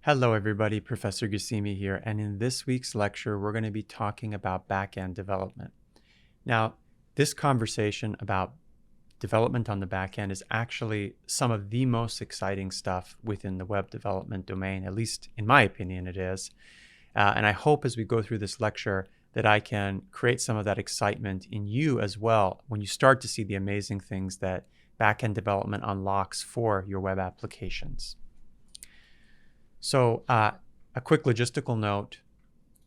Hello everybody, Professor Gusimi here, and in this week's lecture we're going to be talking about backend development. Now, this conversation about development on the backend is actually some of the most exciting stuff within the web development domain, at least in my opinion it is. And I hope as we go through this lecture that I can create some of that excitement in you as well when you start to see the amazing things that backend development unlocks for your web applications. So a quick logistical note,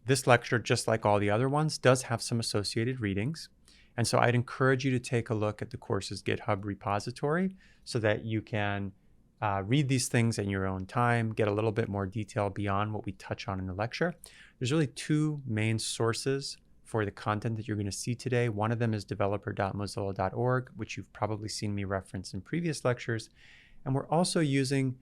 this lecture, just like all the other ones, does have some associated readings. And so I'd encourage you to take a look at the course's GitHub repository so that you can read these things in your own time, get a little bit more detail beyond what we touch on in the lecture. There's really two main sources for the content that you're going to see today. One of them is developer.mozilla.org, which you've probably seen me reference in previous lectures. And we're also using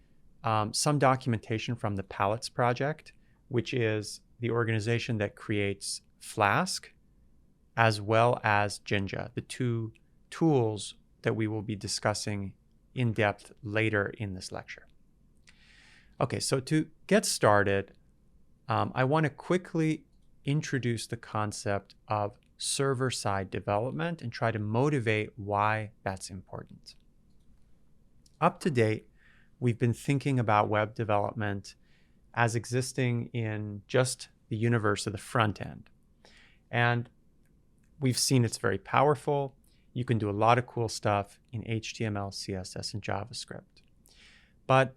some documentation from the Palettes project, which is the organization that creates Flask as well as Jinja, the two tools that we will be discussing in depth later in this lecture. Okay, so to get started, I want to quickly introduce the concept of server-side development and try to motivate why that's important. Up to date, we've been thinking about web development as existing in just the universe of the front end. And we've seen it's very powerful. You can do a lot of cool stuff in HTML, CSS, and JavaScript. But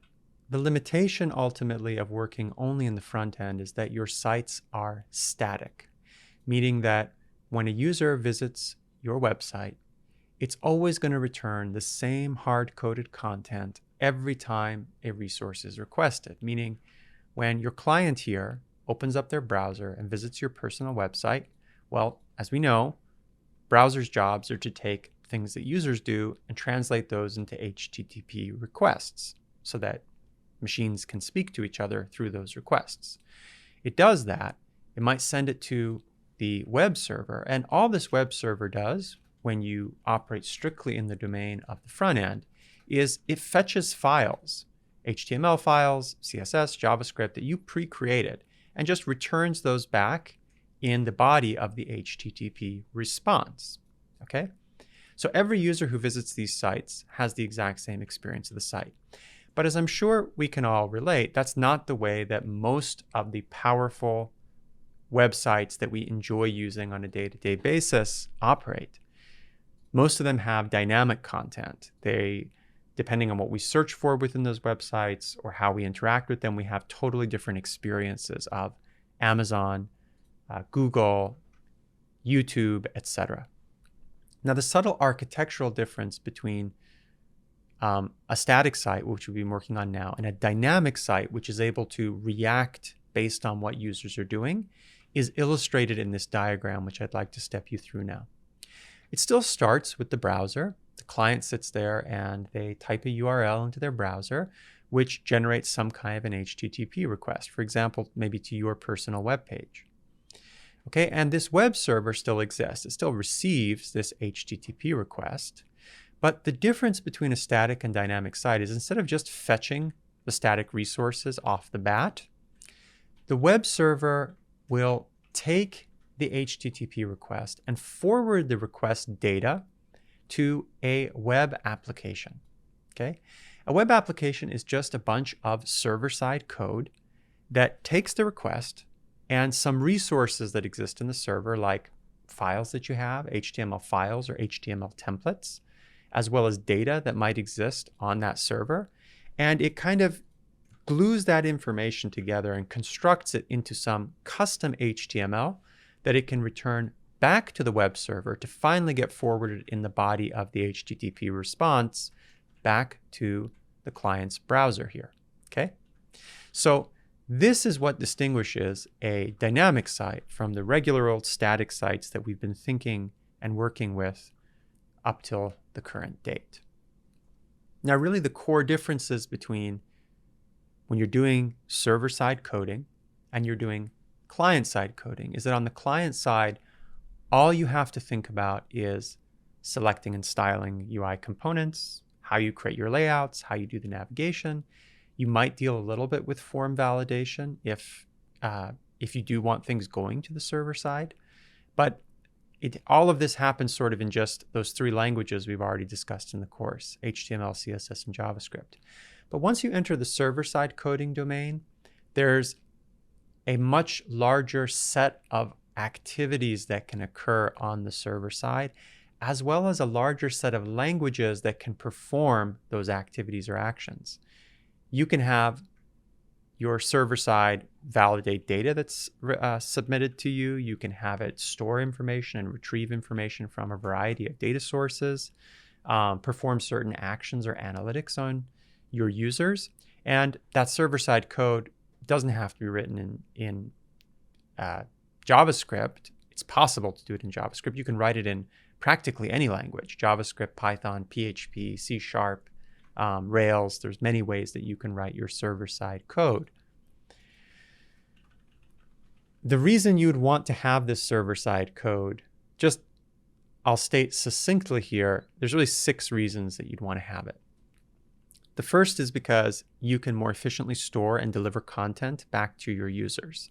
the limitation ultimately of working only in the front end is that your sites are static, meaning that when a user visits your website, it's always going to return the same hard-coded content every time a resource is requested, meaning when your client here opens up their browser and visits your personal website, well, as we know, browsers' jobs are to take things that users do and translate those into HTTP requests so that machines can speak to each other through those requests. It does that. It might send it to the web server, and all this web server does when you operate strictly in the domain of the front end is it fetches files, HTML files, CSS, JavaScript that you pre-created, and just returns those back in the body of the HTTP response, okay? So every user who visits these sites has the exact same experience of the site. But as I'm sure we can all relate, that's not the way that most of the powerful websites that we enjoy using on a day-to-day basis operate. Most of them have dynamic content. Depending on what we search for within those websites or how we interact with them, we have totally different experiences of Amazon, Google, YouTube, etc. Now, the subtle architectural difference between a static site, which we've been working on now, and a dynamic site, which is able to react based on what users are doing, is illustrated in this diagram, which I'd like to step you through now. It still starts with the browser. The client sits there and they type a URL into their browser, which generates some kind of an HTTP request, for example, maybe to your personal web page. Okay, and this web server still exists. It still receives this HTTP request. But the difference between a static and dynamic site is instead of just fetching the static resources off the bat, the web server will take the HTTP request and forward the request data to a web application, okay? A web application is just a bunch of server-side code that takes the request and some resources that exist in the server, like files that you have, HTML files or HTML templates, as well as data that might exist on that server. And it kind of glues that information together and constructs it into some custom HTML that it can return back to the web server to finally get forwarded in the body of the HTTP response back to the client's browser here, okay? So this is what distinguishes a dynamic site from the regular old static sites that we've been thinking and working with up till the current date. Now, really the core differences between when you're doing server-side coding and you're doing client-side coding is that on the client side, all you have to think about is selecting and styling UI components, how you create your layouts, how you do the navigation. You might deal a little bit with form validation if you do want things going to the server side, but all of this happens sort of in just those three languages we've already discussed in the course, HTML, CSS, and JavaScript. But once you enter the server-side coding domain, there's a much larger set of activities that can occur on the server side, as well as a larger set of languages that can perform those activities or actions. You can have your server side validate data that's submitted to you. You can have it store information and retrieve information from a variety of data sources, perform certain actions or analytics on your users. And that server side code doesn't have to be written in JavaScript. It's possible to do it in JavaScript. You can write it in practically any language: JavaScript, Python, PHP, C#, Rails. There's many ways that you can write your server-side code. The reason you'd want to have this server-side code, I'll state succinctly here, there's really 6 reasons that you'd want to have it. The first is because you can more efficiently store and deliver content back to your users.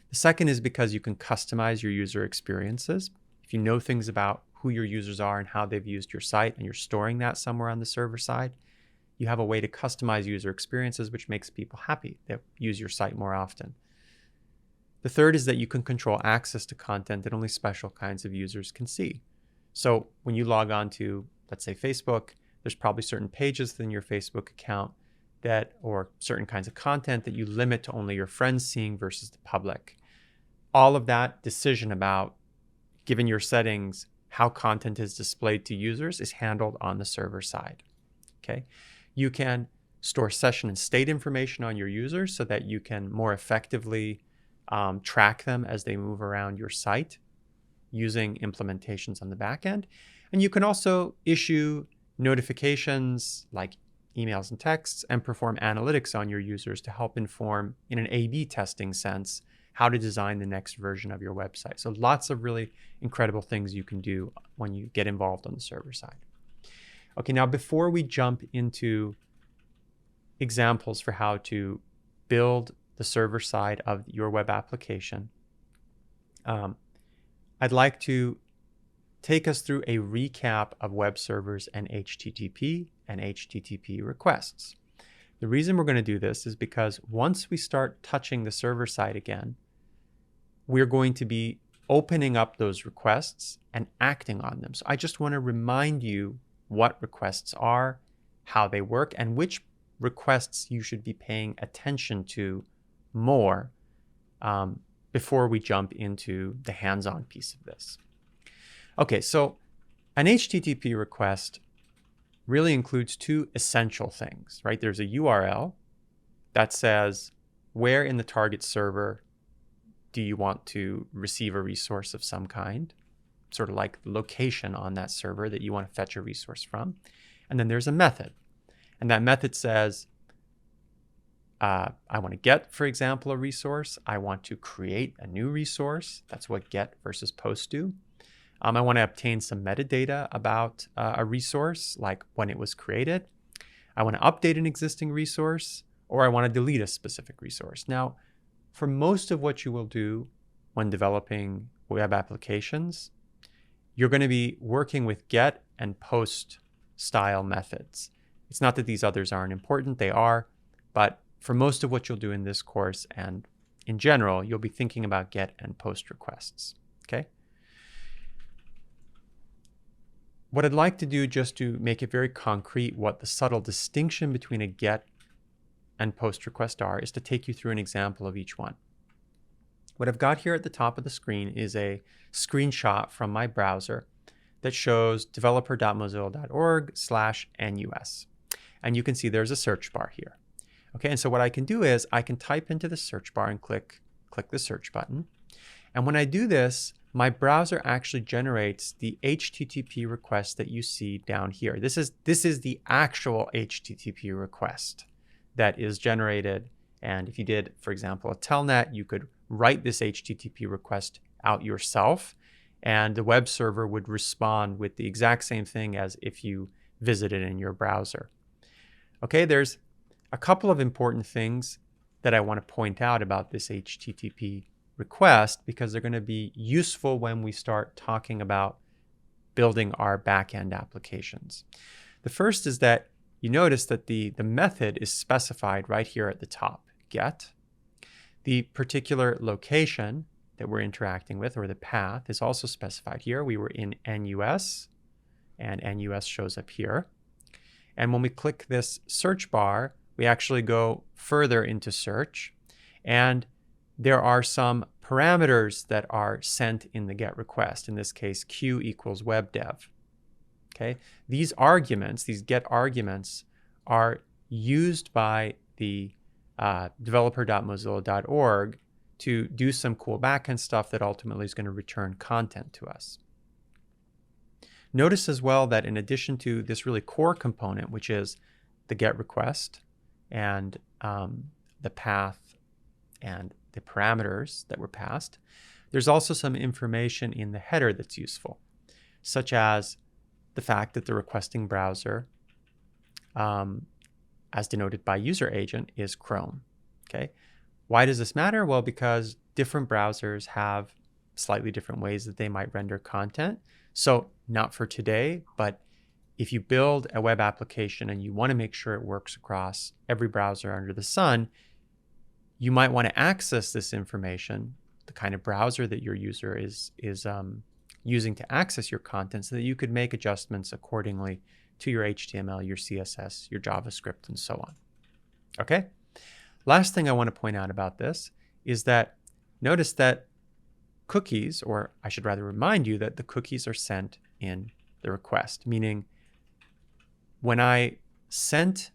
The second is because you can customize your user experiences. If you know things about who your users are and how they've used your site, and you're storing that somewhere on the server side, you have a way to customize user experiences, which makes people happy that use your site more often. The third is that you can control access to content that only special kinds of users can see. So when you log on to, let's say, Facebook, there's probably certain pages within your Facebook account or certain kinds of content that you limit to only your friends seeing versus the public. All of that decision about, given your settings, how content is displayed to users is handled on the server side. Okay, you can store session and state information on your users so that you can more effectively track them as they move around your site using implementations on the back end. And you can also issue notifications like emails and texts and perform analytics on your users to help inform, in an A/B testing sense, how to design the next version of your website. So lots of really incredible things you can do when you get involved on the server side. Okay, now before we jump into examples for how to build the server side of your web application, I'd like to take us through a recap of web servers and HTTP requests. The reason we're going to do this is because once we start touching the server side again, we're going to be opening up those requests and acting on them. So I just want to remind you what requests are, how they work, and which requests you should be paying attention to more before we jump into the hands-on piece of this. Okay, so an HTTP request really includes 2 essential things, right? There's a URL that says where in the target server do you want to receive a resource of some kind, sort of like the location on that server that you want to fetch a resource from. And then there's a method. And that method says, I want to get, for example, a resource. I want to create a new resource. That's what get versus post do. I want to obtain some metadata about a resource, like when it was created. I want to update an existing resource, or I want to delete a specific resource. Now, for most of what you will do when developing web applications, you're going to be working with get and post style methods. It's not that these others aren't important, they are, but for most of what you'll do in this course and in general, you'll be thinking about get and post requests, okay? What I'd like to do, just to make it very concrete what the subtle distinction between a get and post request are, is to take you through an example of each one. What I've got here at the top of the screen is a screenshot from my browser that shows developer.mozilla.org/NUS. And you can see there's a search bar here. Okay, and so what I can do is I can type into the search bar and click the search button. And when I do this, my browser actually generates the HTTP request that you see down here. This is the actual HTTP request that is generated. And if you did, for example, a telnet, you could write this HTTP request out yourself, and the web server would respond with the exact same thing as if you visited in your browser. Okay, there's a couple of important things that I want to point out about this HTTP request, because they're going to be useful when we start talking about building our backend applications. The first is that you notice that the method is specified right here at the top, get. The particular location that we're interacting with, or the path, is also specified here. We were in NUS, and NUS shows up here. And when we click this search bar, we actually go further into search, and there are some parameters that are sent in the GET request. In this case, Q equals webdev. Okay, these arguments, these GET arguments, are used by the developer.mozilla.org to do some cool backend stuff that ultimately is going to return content to us. Notice as well that in addition to this really core component, which is the GET request and the path and the parameters that were passed, there's also some information in the header that's useful, such as the fact that the requesting browser, as denoted by user agent, is Chrome. Okay, why does this matter? Well, because different browsers have slightly different ways that they might render content. So not for today, but if you build a web application and you want to make sure it works across every browser under the sun, you might want to access this information, the kind of browser that your user is using to access your content, so that you could make adjustments accordingly to your HTML, your CSS, your JavaScript, and so on. Okay? Last thing I want to point out about this is that notice that cookies, or I should rather remind you that the cookies are sent in the request, meaning when I sent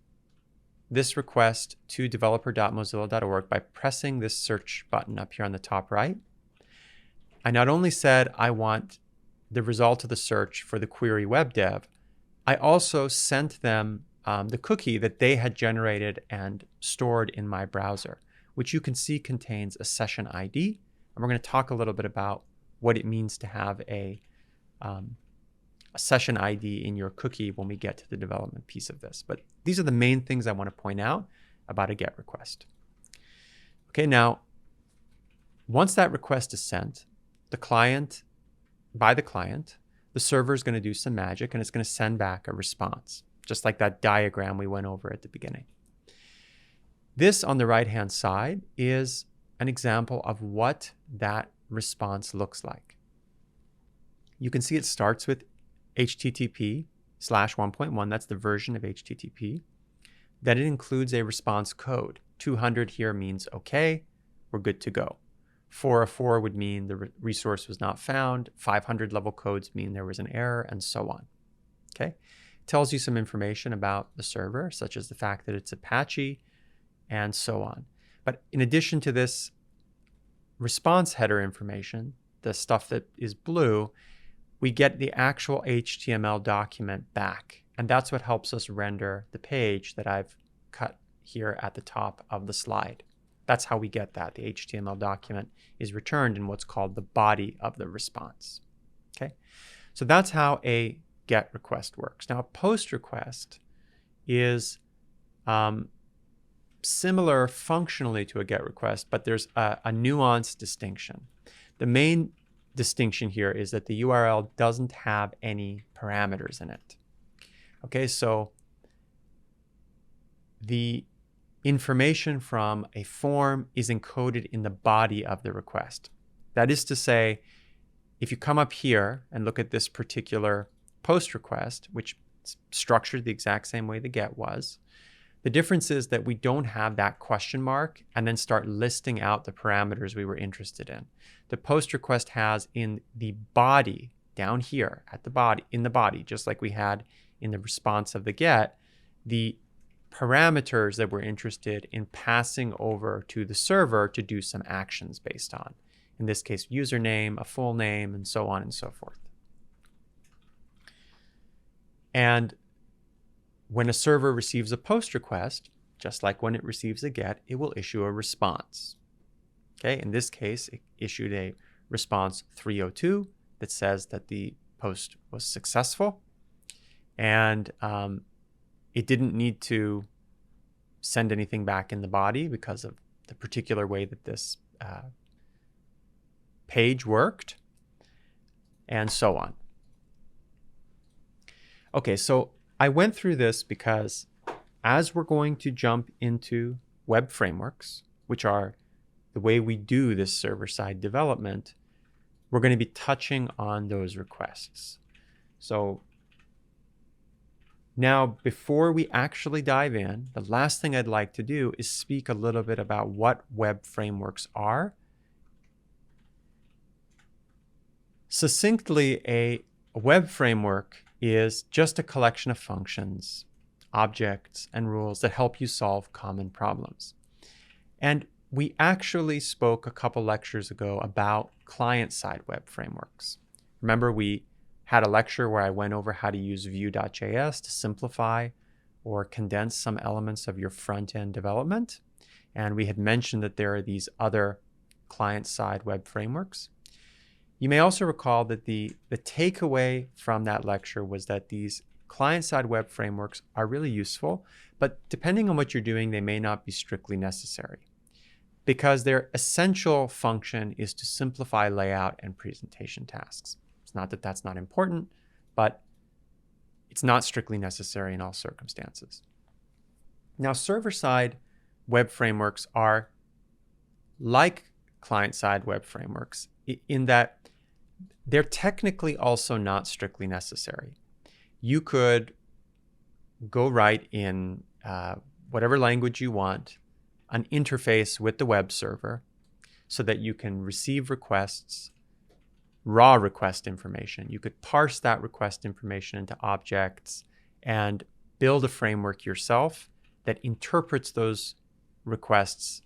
this request to developer.mozilla.org by pressing this search button up here on the top right, I not only said I want the result of the search for the query webdev, I also sent them the cookie that they had generated and stored in my browser, which you can see contains a session ID. And we're going to talk a little bit about what it means to have a session ID in your cookie when we get to the development piece of this. But these are the main things I want to point out about a GET request. Okay, now, once that request is sent, by the client, the server is going to do some magic and it's going to send back a response, just like that diagram we went over at the beginning. This on the right-hand side is an example of what that response looks like. You can see it starts with HTTP/1.1, that's the version of HTTP. Then it includes a response code. 200 here means okay, we're good to go. 404 would mean the resource was not found. 500 level codes mean there was an error, and so on. Okay, it tells you some information about the server, such as the fact that it's Apache, and so on. But in addition to this response header information, the stuff that is blue, we get the actual HTML document back. And that's what helps us render the page that I've cut here at the top of the slide. That's how we get that. The HTML document is returned in what's called the body of the response. Okay, so that's how a GET request works. Now, a POST request is similar functionally to a GET request, but there's a nuanced distinction. The main distinction here is that the URL doesn't have any parameters in it. Okay, so the information from a form is encoded in the body of the request. That is to say, if you come up here and look at this particular POST request, which is structured the exact same way the GET was, the difference is that we don't have that question mark and then start listing out the parameters we were interested in. The POST request has in the body, down here at the body, in the body, just like we had in the response of the GET, the parameters that we're interested in passing over to the server to do some actions based on. In this case, username, a full name, and so on and so forth. And when a server receives a POST request, just like when it receives a GET, it will issue a response. Okay, in this case, it issued a response 302 that says that the post was successful, and it didn't need to send anything back in the body because of the particular way that this page worked, and so on. Okay, so I went through this because as we're going to jump into web frameworks, which are the way we do this server-side development, we're going to be touching on those requests. So now, before we actually dive in, the last thing I'd like to do is speak a little bit about what web frameworks are. Succinctly, a web framework is just a collection of functions, objects, and rules that help you solve common problems. And we actually spoke a couple lectures ago about client-side web frameworks. Remember, we had a lecture where I went over how to use Vue.js to simplify or condense some elements of your front-end development. And we had mentioned that there are these other client-side web frameworks. You may also recall that the takeaway from that lecture was that these client-side web frameworks are really useful, but depending on what you're doing, they may not be strictly necessary, because their essential function is to simplify layout and presentation tasks. It's not that that's not important, but it's not strictly necessary in all circumstances. Now, server-side web frameworks are like client-side web frameworks in that they're technically also not strictly necessary. You could go write in whatever language you want an interface with the web server so that you can receive requests, raw request information. You could parse that request information into objects and build a framework yourself that interprets those requests,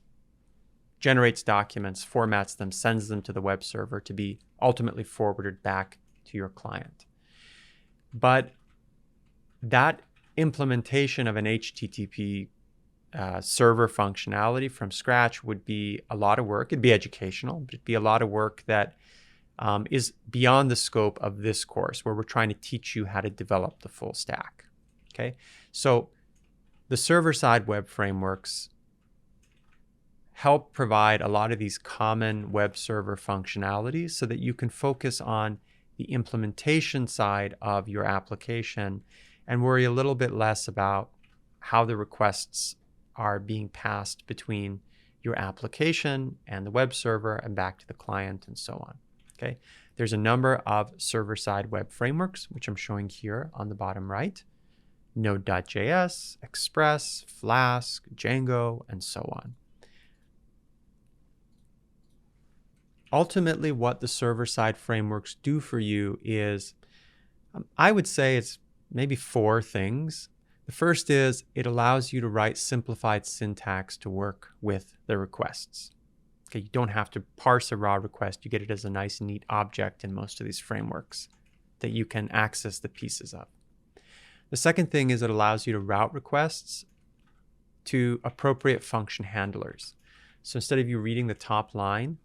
generates documents, formats them, sends them to the web server to be ultimately forwarded back to your client. But that implementation of an HTTP server functionality from scratch would be a lot of work. It'd be educational, but it'd be a lot of work that is beyond the scope of this course, where we're trying to teach you how to develop the full stack. Okay, so the server-side web frameworks help provide a lot of these common web server functionalities so that you can focus on the implementation side of your application and worry a little bit less about how the requests are being passed between your application and the web server and back to the client and so on. Okay, there's a number of server-side web frameworks, which I'm showing here on the bottom right: Node.js, Express, Flask, Django, and so on. Ultimately, what the server-side frameworks do for you is, I would say it's maybe 4 things. The first is it allows you to write simplified syntax to work with the requests. Okay, you don't have to parse a raw request. You get it as a nice, neat object in most of these frameworks that you can access the pieces of. The second thing is it allows you to route requests to appropriate function handlers. So instead of you reading the top line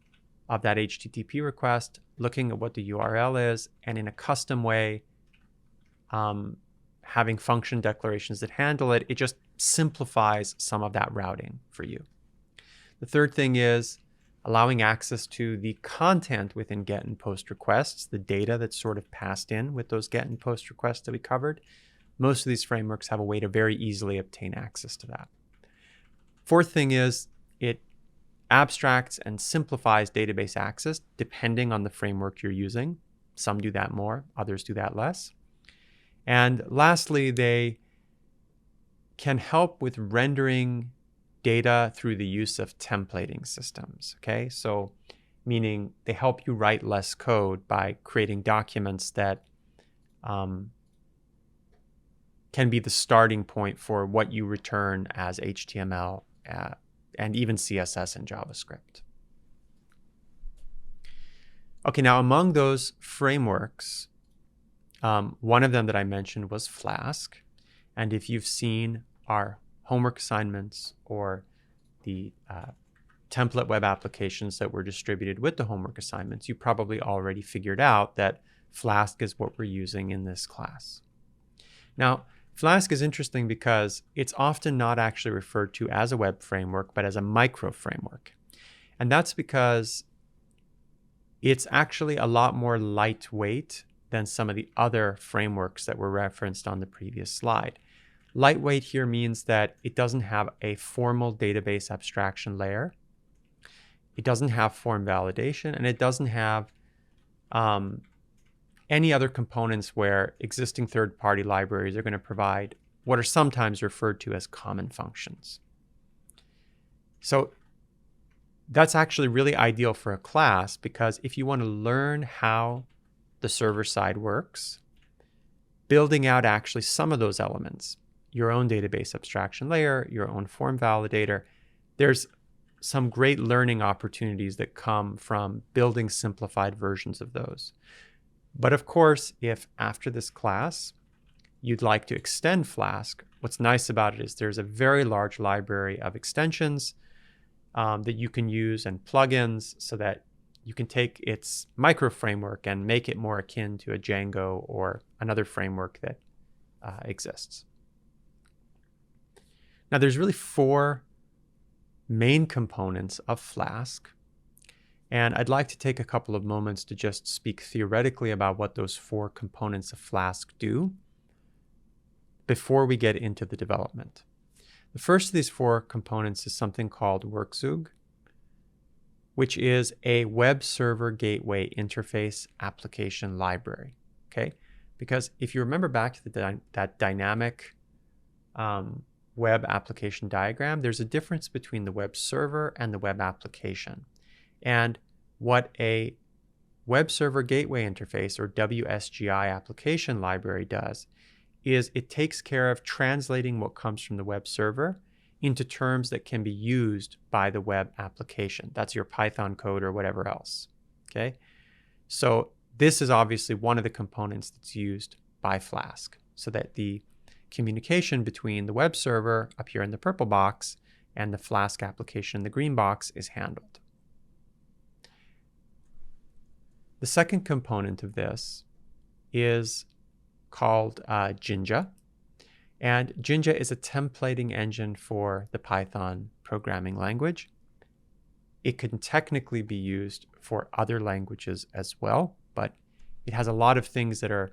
of that HTTP request, looking at what the URL is, and in a custom way, having function declarations that handle it, it just simplifies some of that routing for you. The third thing is allowing access to the content within GET and POST requests, the data that's sort of passed in with those GET and POST requests that we covered. Most of these frameworks have a way to very easily obtain access to that. Fourth thing is it abstracts and simplifies database access depending on the framework you're using. Some do that more, others do that less. And lastly, they can help with rendering data through the use of templating systems. Okay, so meaning they help you write less code by creating documents that can be the starting point for what you return as HTML and even CSS and JavaScript. Okay, now among those frameworks, one of them that I mentioned was Flask. And if you've seen our homework assignments or the template web applications that were distributed with the homework assignments, you probably already figured out that Flask is what we're using in this class. Now, Flask is interesting because it's often not actually referred to as a web framework, but as a micro framework. And that's because it's actually a lot more lightweight than some of the other frameworks that were referenced on the previous slide. Lightweight here means that it doesn't have a formal database abstraction layer. It doesn't have form validation, and it doesn't have any other components where existing third-party libraries are going to provide what are sometimes referred to as common functions. So that's actually really ideal for a class, because if you want to learn how the server side works, building out actually some of those elements, your own database abstraction layer, your own form validator, there's some great learning opportunities that come from building simplified versions of those. But of course, if after this class you'd like to extend Flask, what's nice about it is there's a very large library of extensions that you can use and plugins, so that you can take its micro framework and make it more akin to a Django or another framework that exists. Now, there's really 4 main components of Flask, and I'd like to take a couple of moments to just speak theoretically about what those 4 components of Flask do before we get into the development. The first of these 4 components is something called Workzoog, which is a web server gateway interface application library. Okay, because if you remember back to that dynamic web application diagram, there's a difference between the web server and the web application. And what a web server gateway interface, or WSGI application library, does is it takes care of translating what comes from the web server into terms that can be used by the web application. That's your Python code or whatever else. Okay, so this is obviously one of the components that's used by Flask, so that the communication between the web server up here in the purple box and the Flask application in the green box is handled. The second component of this is called Jinja. And Jinja is a templating engine for the Python programming language. It can technically be used for other languages as well, but it has a lot of things that are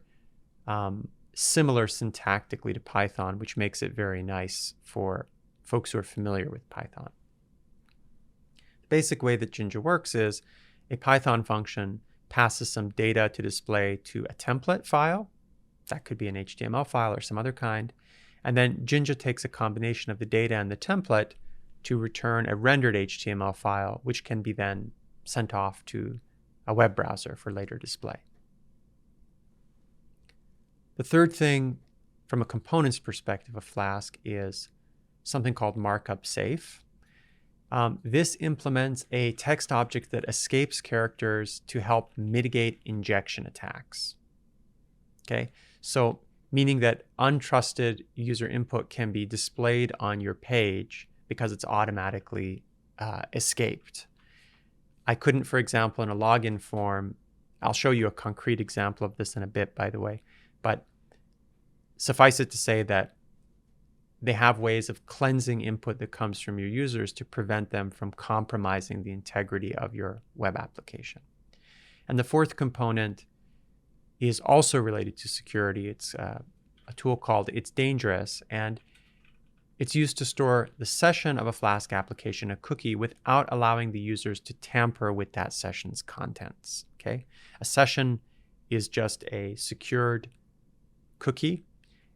similar syntactically to Python, which makes it very nice for folks who are familiar with Python. The basic way that Jinja works is a Python function passes some data to display to a template file. That could be an HTML file or some other kind. And then Jinja takes a combination of the data and the template to return a rendered HTML file, which can be then sent off to a web browser for later display. The third thing from a components perspective of Flask is something called Markup Safe. This implements a text object that escapes characters to help mitigate injection attacks. Okay, so meaning that untrusted user input can be displayed on your page because it's automatically escaped. I couldn't, for example, in a login form, I'll show you a concrete example of this in a bit, by the way, but suffice it to say that they have ways of cleansing input that comes from your users to prevent them from compromising the integrity of your web application. And the fourth component is also related to security. It's a tool called It's Dangerous, and it's used to store the session of a Flask application, a cookie, without allowing the users to tamper with that session's contents. Okay, a session is just a secured cookie,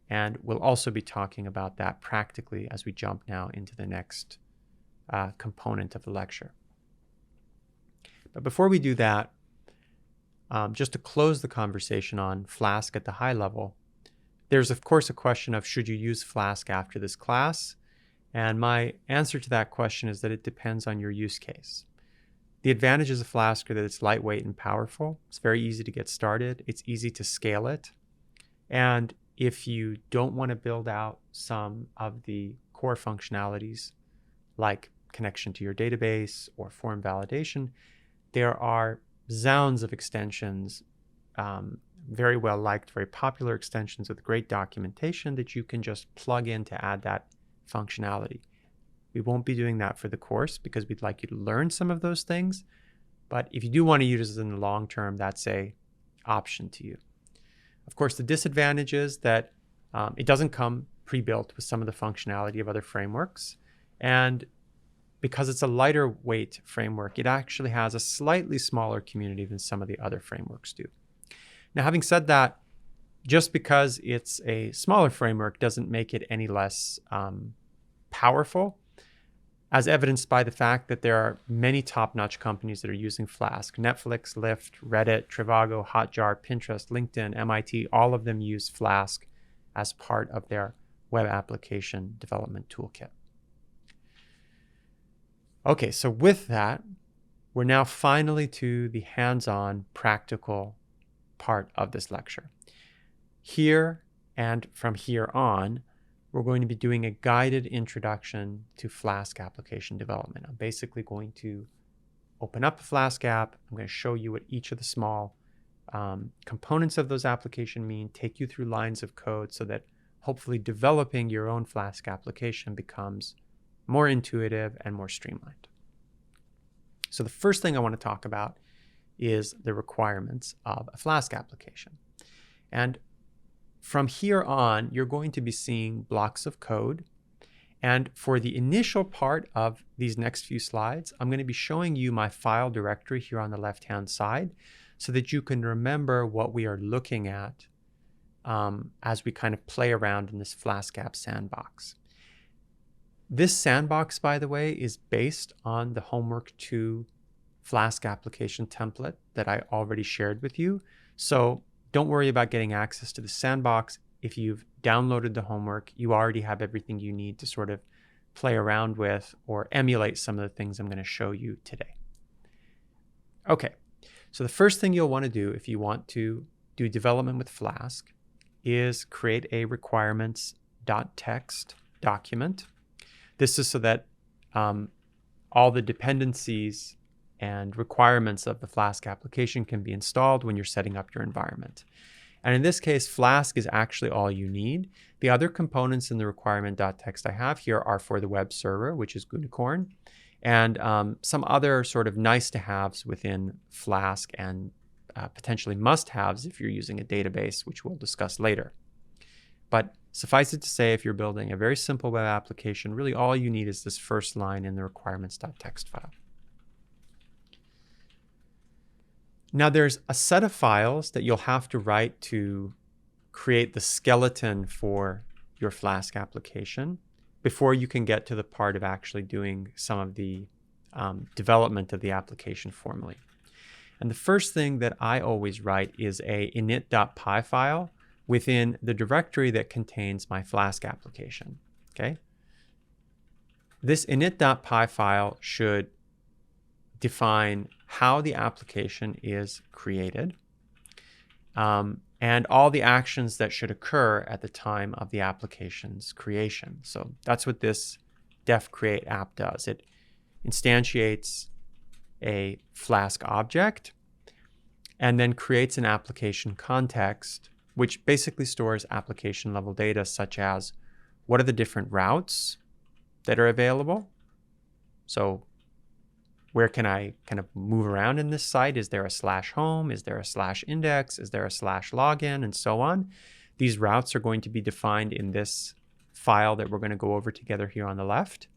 and we'll also be talking about that practically as we jump now into the next component of the lecture. But before we do that, just to close the conversation on Flask at the high level, there's of course a question of should you use Flask after this class? And my answer to that question is that it depends on your use case. The advantages of Flask are that it's lightweight and powerful. It's very easy to get started. It's easy to scale it. And if you don't want to build out some of the core functionalities like connection to your database or form validation, there are zounds of extensions very well liked, very popular extensions with great documentation that you can just plug in to add that functionality. We won't be doing that for the course because we'd like you to learn some of those things. But if you do want to use it in the long term, that's a option to you. Of course, the disadvantage is that it doesn't come pre-built with some of the functionality of other frameworks. And because it's a lighter weight framework, it actually has a slightly smaller community than some of the other frameworks do. Now, having said that, just because it's a smaller framework doesn't make it any less powerful, as evidenced by the fact that there are many top-notch companies that are using Flask. Netflix, Lyft, Reddit, Trivago, Hotjar, Pinterest, LinkedIn, MIT, all of them use Flask as part of their web application development toolkit. Okay, so with that, we're now finally to the hands-on practical part of this lecture. Here and from here on, we're going to be doing a guided introduction to Flask application development. I'm basically going to open up a Flask app. I'm going to show you what each of the small components of those applications mean, take you through lines of code so that hopefully developing your own Flask application becomes more intuitive and more streamlined. So the first thing I want to talk about is the requirements of a Flask application. And from here on, you're going to be seeing blocks of code. And for the initial part of these next few slides, I'm going to be showing you my file directory here on the left-hand side so that you can remember what we are looking at as we kind of play around in this Flask app sandbox. This sandbox, by the way, is based on the Homework 2 Flask application template that I already shared with you. So don't worry about getting access to the sandbox. If you've downloaded the homework, you already have everything you need to sort of play around with or emulate some of the things I'm going to show you today. Okay, so the first thing you'll want to do if you want to do development with Flask is create a requirements.txt document. This is so that all the dependencies and requirements of the Flask application can be installed when you're setting up your environment. And in this case, Flask is actually all you need. The other components in the requirement.txt I have here are for the web server, which is Unicorn, and some other sort of nice to haves within Flask and potentially must-haves if you're using a database, which we'll discuss later. But suffice it to say, if you're building a very simple web application, really all you need is this first line in the requirements.txt file. Now there's a set of files that you'll have to write to create the skeleton for your Flask application before you can get to the part of actually doing some of the development of the application formally. And the first thing that I always write is a init.py file within the directory that contains my Flask application. Okay? This init.py file should define how the application is created and all the actions that should occur at the time of the application's creation. So that's what this def create app does. It instantiates a Flask object and then creates an application context, which basically stores application level data such as what are the different routes that are available. So where can I kind of move around in this site? Is there a /home? Is there a /index? Is there a /login? And so on. These routes are going to be defined in this file that we're going to go over together here on the left.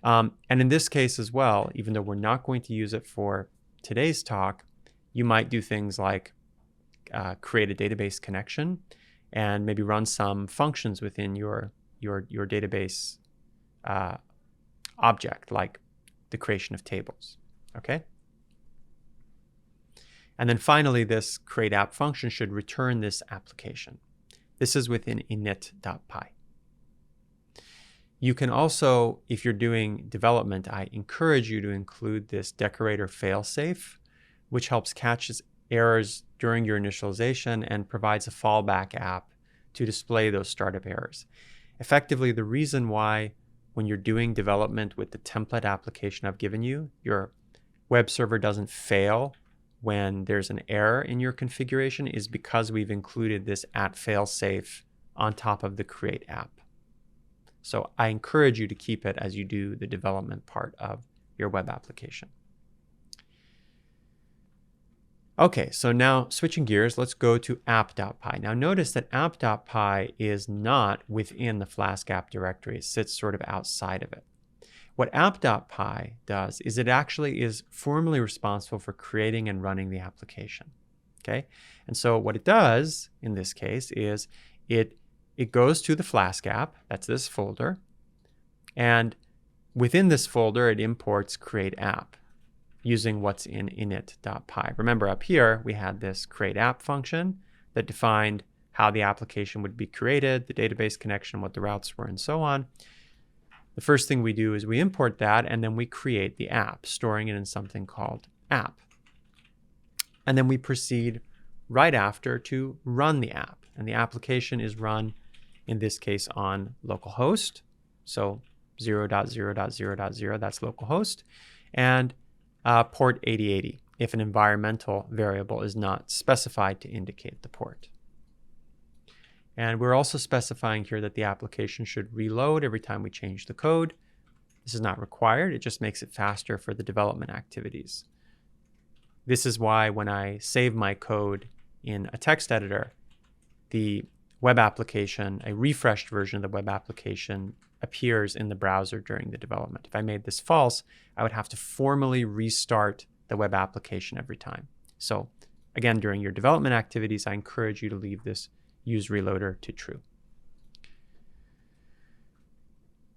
And in this case as well, even though we're not going to use it for today's talk, you might do things like create a database connection and maybe run some functions within your database object, like the creation of tables, okay? And then finally, this create app function should return this application. This is within init.py. You can also, if you're doing development, I encourage you to include this decorator failsafe, which helps catch errors during your initialization and provides a fallback app to display those startup errors. Effectively, the reason why when you're doing development with the template application I've given you, your web server doesn't fail when there's an error in your configuration is because we've included this @failsafe on top of the create app. So I encourage you to keep it as you do the development part of your web application. Okay, so now switching gears, let's go to app.py. Now notice that app.py is not within the Flask app directory. It sits sort of outside of it. What app.py does is it actually is formally responsible for creating and running the application. Okay, and so what it does in this case is it goes to the Flask app, that's this folder, and within this folder it imports create app using what's in init.py. Remember up here we had this create app function that defined how the application would be created, the database connection, what the routes were, and so on. The first thing we do is we import that and then we create the app, storing it in something called app. And then we proceed right after to run the app. And the application is run, in this case, on localhost. So 0.0.0.0, that's localhost. And port 8080 if an environmental variable is not specified to indicate the port. And we're also specifying here that the application should reload every time we change the code. This is not required. It just makes it faster for the development activities. This is why when I save my code in a text editor, the web application, a refreshed version of the web application, appears in the browser during the development. If I made this false, I would have to formally restart the web application every time. So again, during your development activities, I encourage you to leave this use reloader to true.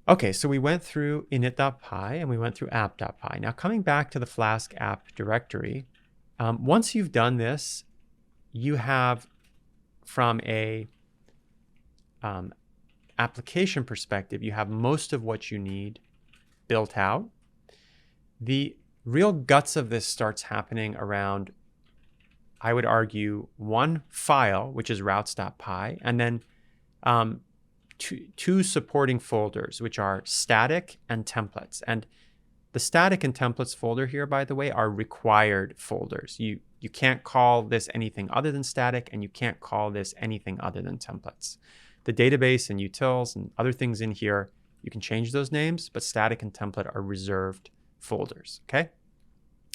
Okay, so we went through init.py and we went through app.py. Now coming back to the Flask app directory, once you've done this, you have, from a application perspective, you have most of what you need built out. The real guts of this starts happening around, I would argue, one file, which is routes.py, and then two supporting folders, which are static and templates. And the static and templates folder here, by the way, are required folders. You can't call this anything other than static, and you can't call this anything other than templates. The database and utils and other things in here, you can change those names, but static and template are reserved folders, okay?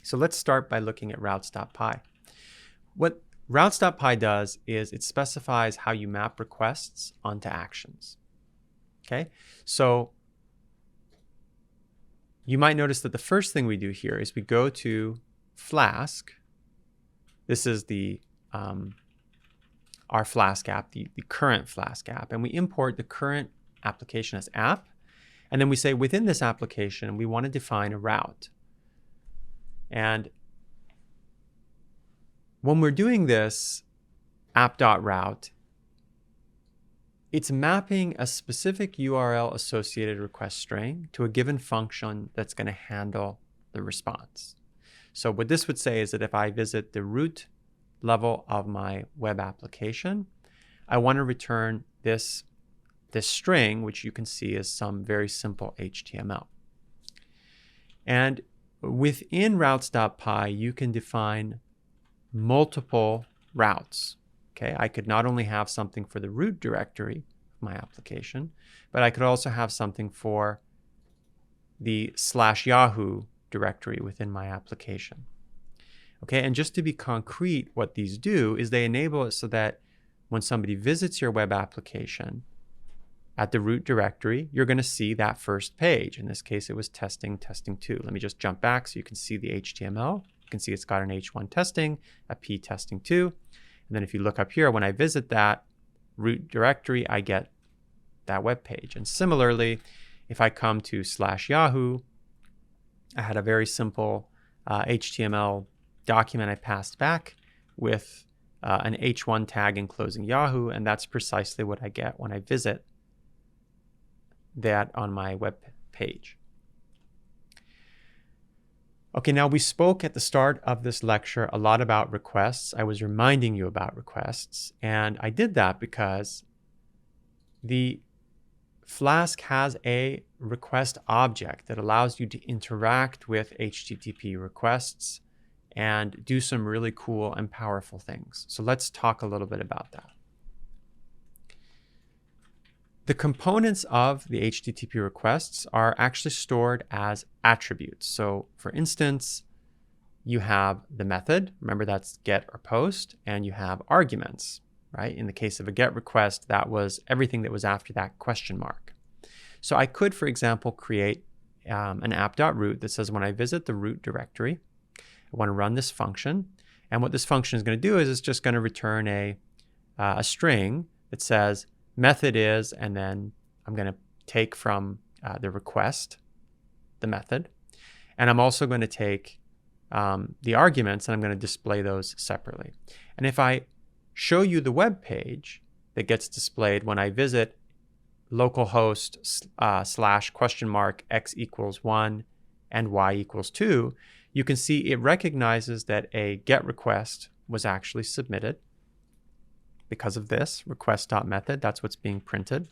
So let's start by looking at routes.py. What routes.py does is it specifies how you map requests onto actions, okay? So you might notice that the first thing we do here is we go to Flask. This is the our Flask app, the current Flask app, and we import the current application as app, and then we say within this application we want to define a route. And when we're doing this app.route, it's mapping a specific URL associated request string to a given function that's going to handle the response. So what this would say is that if I visit the root level of my web application, I want to return this string, which you can see is some very simple HTML. And within routes.py, you can define multiple routes. Okay, I could not only have something for the root directory of my application, but I could also have something for the /Yahoo directory within my application. Okay, and just to be concrete, what these do is they enable it so that when somebody visits your web application at the root directory, you're going to see that first page. In this case, it was testing 2. Let me just jump back so you can see the HTML. You can see it's got an H1 testing, a P testing 2. And then if you look up here, when I visit that root directory, I get that web page. And similarly, if I come to /Yahoo, I had a very simple HTML document I passed back with an H1 tag enclosing Yahoo, and that's precisely what I get when I visit that on my web page. Okay, now we spoke at the start of this lecture a lot about requests. I was reminding you about requests, and I did that because the Flask has a request object that allows you to interact with HTTP requests and do some really cool and powerful things. So let's talk a little bit about that. The components of the HTTP requests are actually stored as attributes. So for instance, you have the method, remember that's get or post, and you have arguments, right? In the case of a GET request, that was everything that was after that question mark. So I could, for example, create an app.root that says when I visit the root directory, I want to run this function. And what this function is going to do is it's just going to return a string that says method is, and then I'm going to take from the request, the method. And I'm also going to take the arguments, and I'm going to display those separately. And if I show you the web page that gets displayed when I visit localhost / x equals 1 and y equals 2, you can see it recognizes that a GET request was actually submitted because of this request.method. That's what's being printed.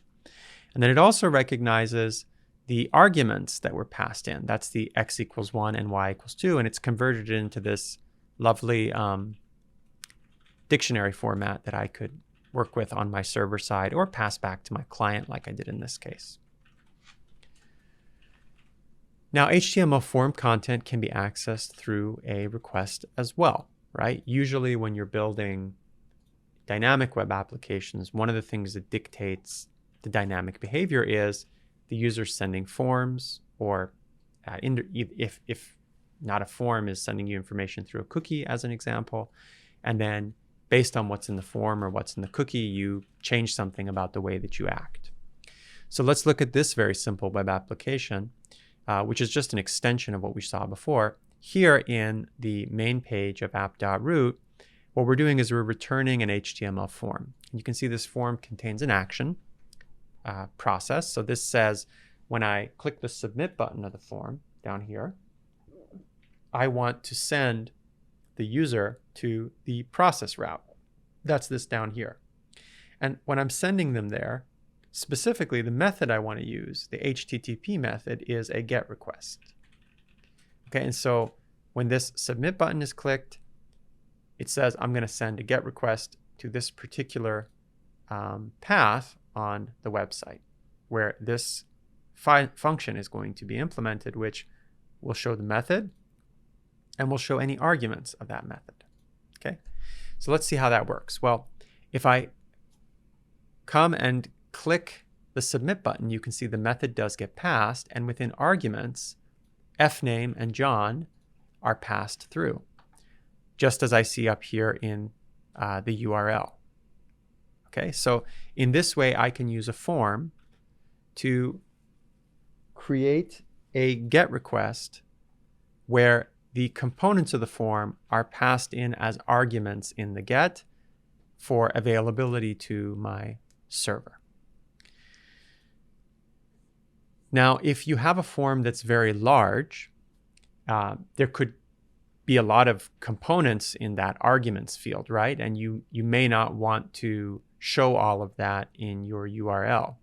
And then it also recognizes the arguments that were passed in. That's the x equals 1 and y equals 2, and it's converted it into this lovely dictionary format that I could work with on my server side or pass back to my client like I did in this case. Now, HTML form content can be accessed through a request as well, right? Usually when you're building dynamic web applications, one of the things that dictates the dynamic behavior is the user sending forms, or if not a form, is sending you information through a cookie as an example. And then based on what's in the form or what's in the cookie, you change something about the way that you act. So let's look at this very simple web application, which is just an extension of what we saw before. Here in the main page of app.root, what we're doing is we're returning an HTML form. You can see this form contains an action process. So this says when I click the submit button of the form down here, I want to send the user to the process route. That's this down here. And when I'm sending them there, specifically the method I want to use, the HTTP method, is a GET request. Okay, and so when this submit button is clicked, it says I'm going to send a GET request to this particular path on the website where this function is going to be implemented, which will show the method and will show any arguments of that method. Okay, so let's see how that works. Well, if I come and click the submit button, you can see the method does get passed, and within arguments, fname and John are passed through, just as I see up here in the URL. Okay, so in this way, I can use a form to create a GET request where the components of the form are passed in as arguments in the GET for availability to my server. Now, if you have a form that's very large, there could be a lot of components in that arguments field, right? And you may not want to show all of that in your URL.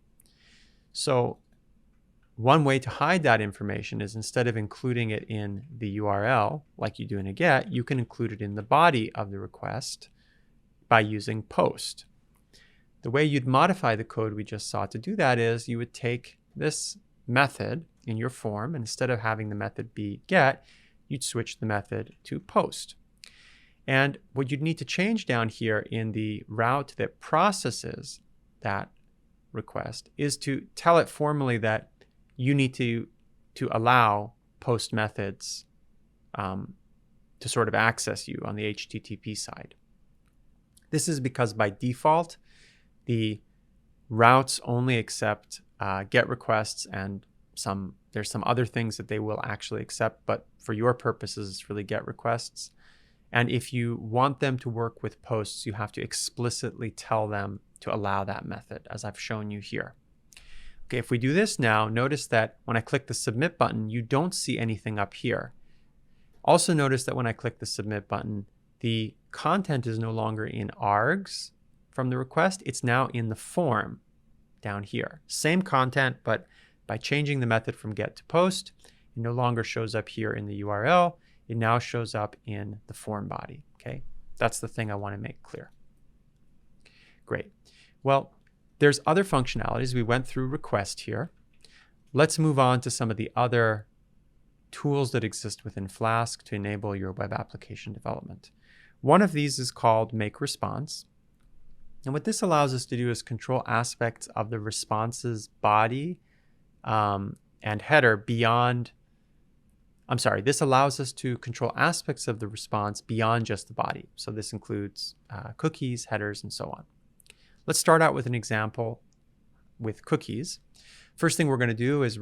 So one way to hide that information is, instead of including it in the URL like you do in a GET, you can include it in the body of the request by using post. The way you'd modify the code we just saw to do that is you would take this method in your form, and instead of having the method be GET, you'd switch the method to post. And what you'd need to change down here in the route that processes that request is to tell it formally that you need to allow post methods to sort of access you on the HTTP side. This is because by default, the routes only accept GET requests, and there's some other things that they will actually accept, but for your purposes, it's really GET requests. And if you want them to work with posts, you have to explicitly tell them to allow that method, as I've shown you here. Okay, if we do this now, notice that when I click the submit button, you don't see anything up here. Also notice that when I click the submit button, the content is no longer in args from the request, it's now in the form down here. Same content, but by changing the method from GET to post, it no longer shows up here in the URL. it now shows up in the form body. Okay, that's the thing I want to make clear. Great. Well, there's other functionalities. We went through request here. Let's move on to some of the other tools that exist within Flask to enable your web application development. One of these is called Make Response. And what this allows us to do is control aspects of the response's body and header beyond, this allows us to control aspects of the response beyond just the body. So this includes cookies, headers, and so on. Let's start out with an example with cookies. First thing we're going to do is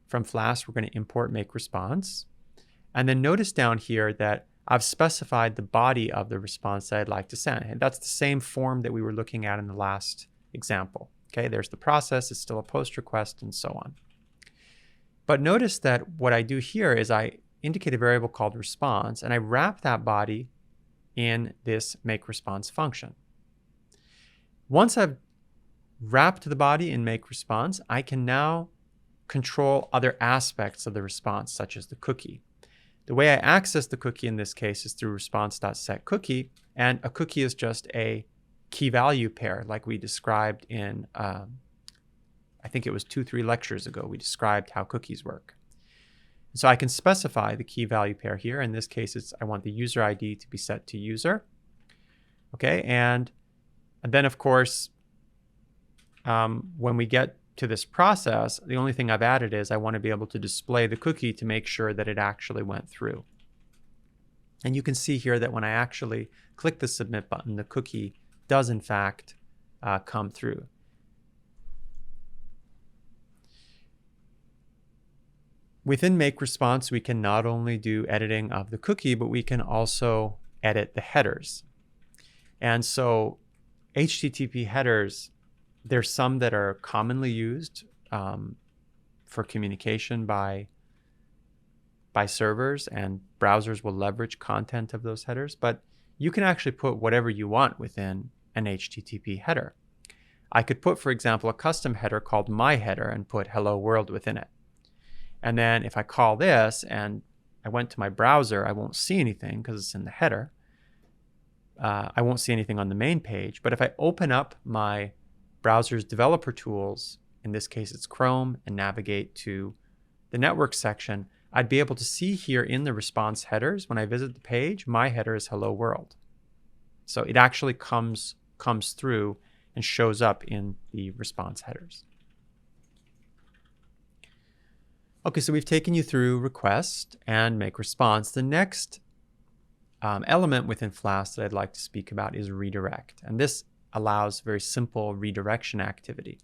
from Flask, we're going to import Make Response. And then notice down here that I've specified the body of the response that I'd like to send. And that's the same form that we were looking at in the last example. Okay, there's the process, it's still a post request, and so on. But notice that what I do here is I indicate a variable called response, and I wrap that body in this Make Response function. Once I've wrapped the body in Make Response, I can now control other aspects of the response, such as the cookie. The way I access the cookie in this case is through response.setCookie, and a cookie is just a key value pair like we described in, I think it was 2-3 lectures ago, we described how cookies work. So I can specify the key value pair here. In this case, I want the user ID to be set to user. Okay, and then of course, when we get to this process, the only thing I've added is I want to be able to display the cookie to make sure that it actually went through. And you can see here that when I actually click the submit button, the cookie does in fact come through. Within Make Response, we can not only do editing of the cookie, but we can also edit the headers. And so HTTP headers, there's some that are commonly used for communication by servers, and browsers will leverage content of those headers, but you can actually put whatever you want within an HTTP header. I could put, for example, a custom header called my header and put hello world within it. And then if I call this and I went to my browser, I won't see anything because it's in the header. I won't see anything on the main page, but if I open up my browser's developer tools, in this case it's Chrome, and navigate to the network section, I'd be able to see here in the response headers, when I visit the page, my header is hello world. So it actually comes through and shows up in the response headers. Okay, so we've taken you through request and Make Response. The next element within Flask that I'd like to speak about is redirect. And this allows very simple redirection activity.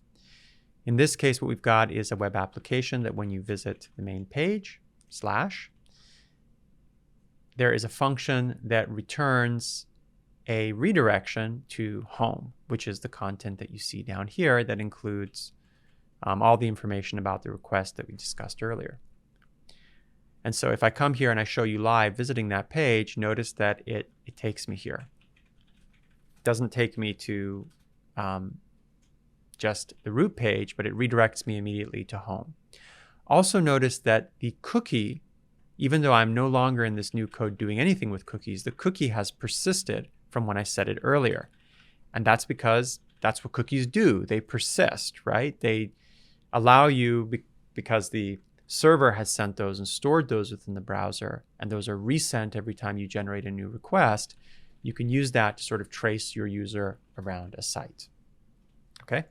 In this case, what we've got is a web application that when you visit the main page, / there is a function that returns a redirection to home, which is the content that you see down here that includes all the information about the request that we discussed earlier. And so if I come here and I show you live visiting that page, notice that it takes me here. It doesn't take me to just the root page, but it redirects me immediately to home. Also notice that the cookie, even though I'm no longer in this new code doing anything with cookies, the cookie has persisted from when I set it earlier. And that's because that's what cookies do. They persist, right? They allow you, because the server has sent those and stored those within the browser, and those are resent every time you generate a new request, you can use that to sort of trace your user around a site. Okay?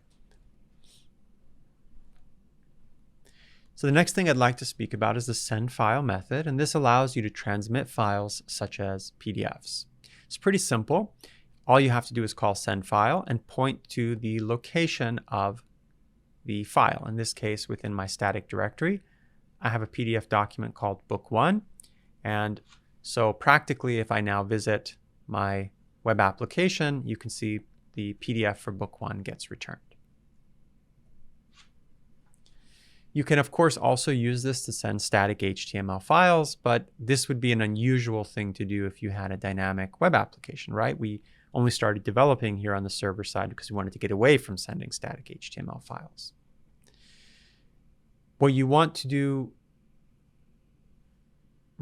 So the next thing I'd like to speak about is the send file method, and this allows you to transmit files such as PDFs. It's pretty simple. All you have to do is call send file and point to the location of the file. In this case, within my static directory, I have a PDF document called book 1. And so practically, if I now visit my web application, you can see the PDF for book 1 gets returned. You can, of course, also use this to send static HTML files, but this would be an unusual thing to do if you had a dynamic web application, right? We only started developing here on the server side because we wanted to get away from sending static HTML files. What you want to do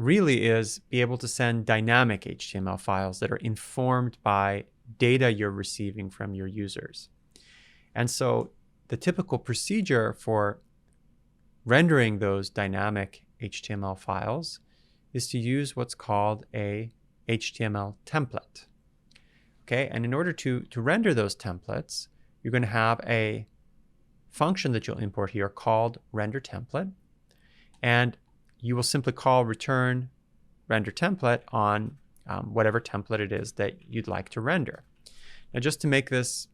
really is be able to send dynamic HTML files that are informed by data you're receiving from your users. And so the typical procedure for rendering those dynamic HTML files is to use what's called a HTML template. Okay, and in order to render those templates, you're going to have a function that you'll import here called render template, and you will simply call return render template on whatever template it is that you'd like to render. Now, just to make this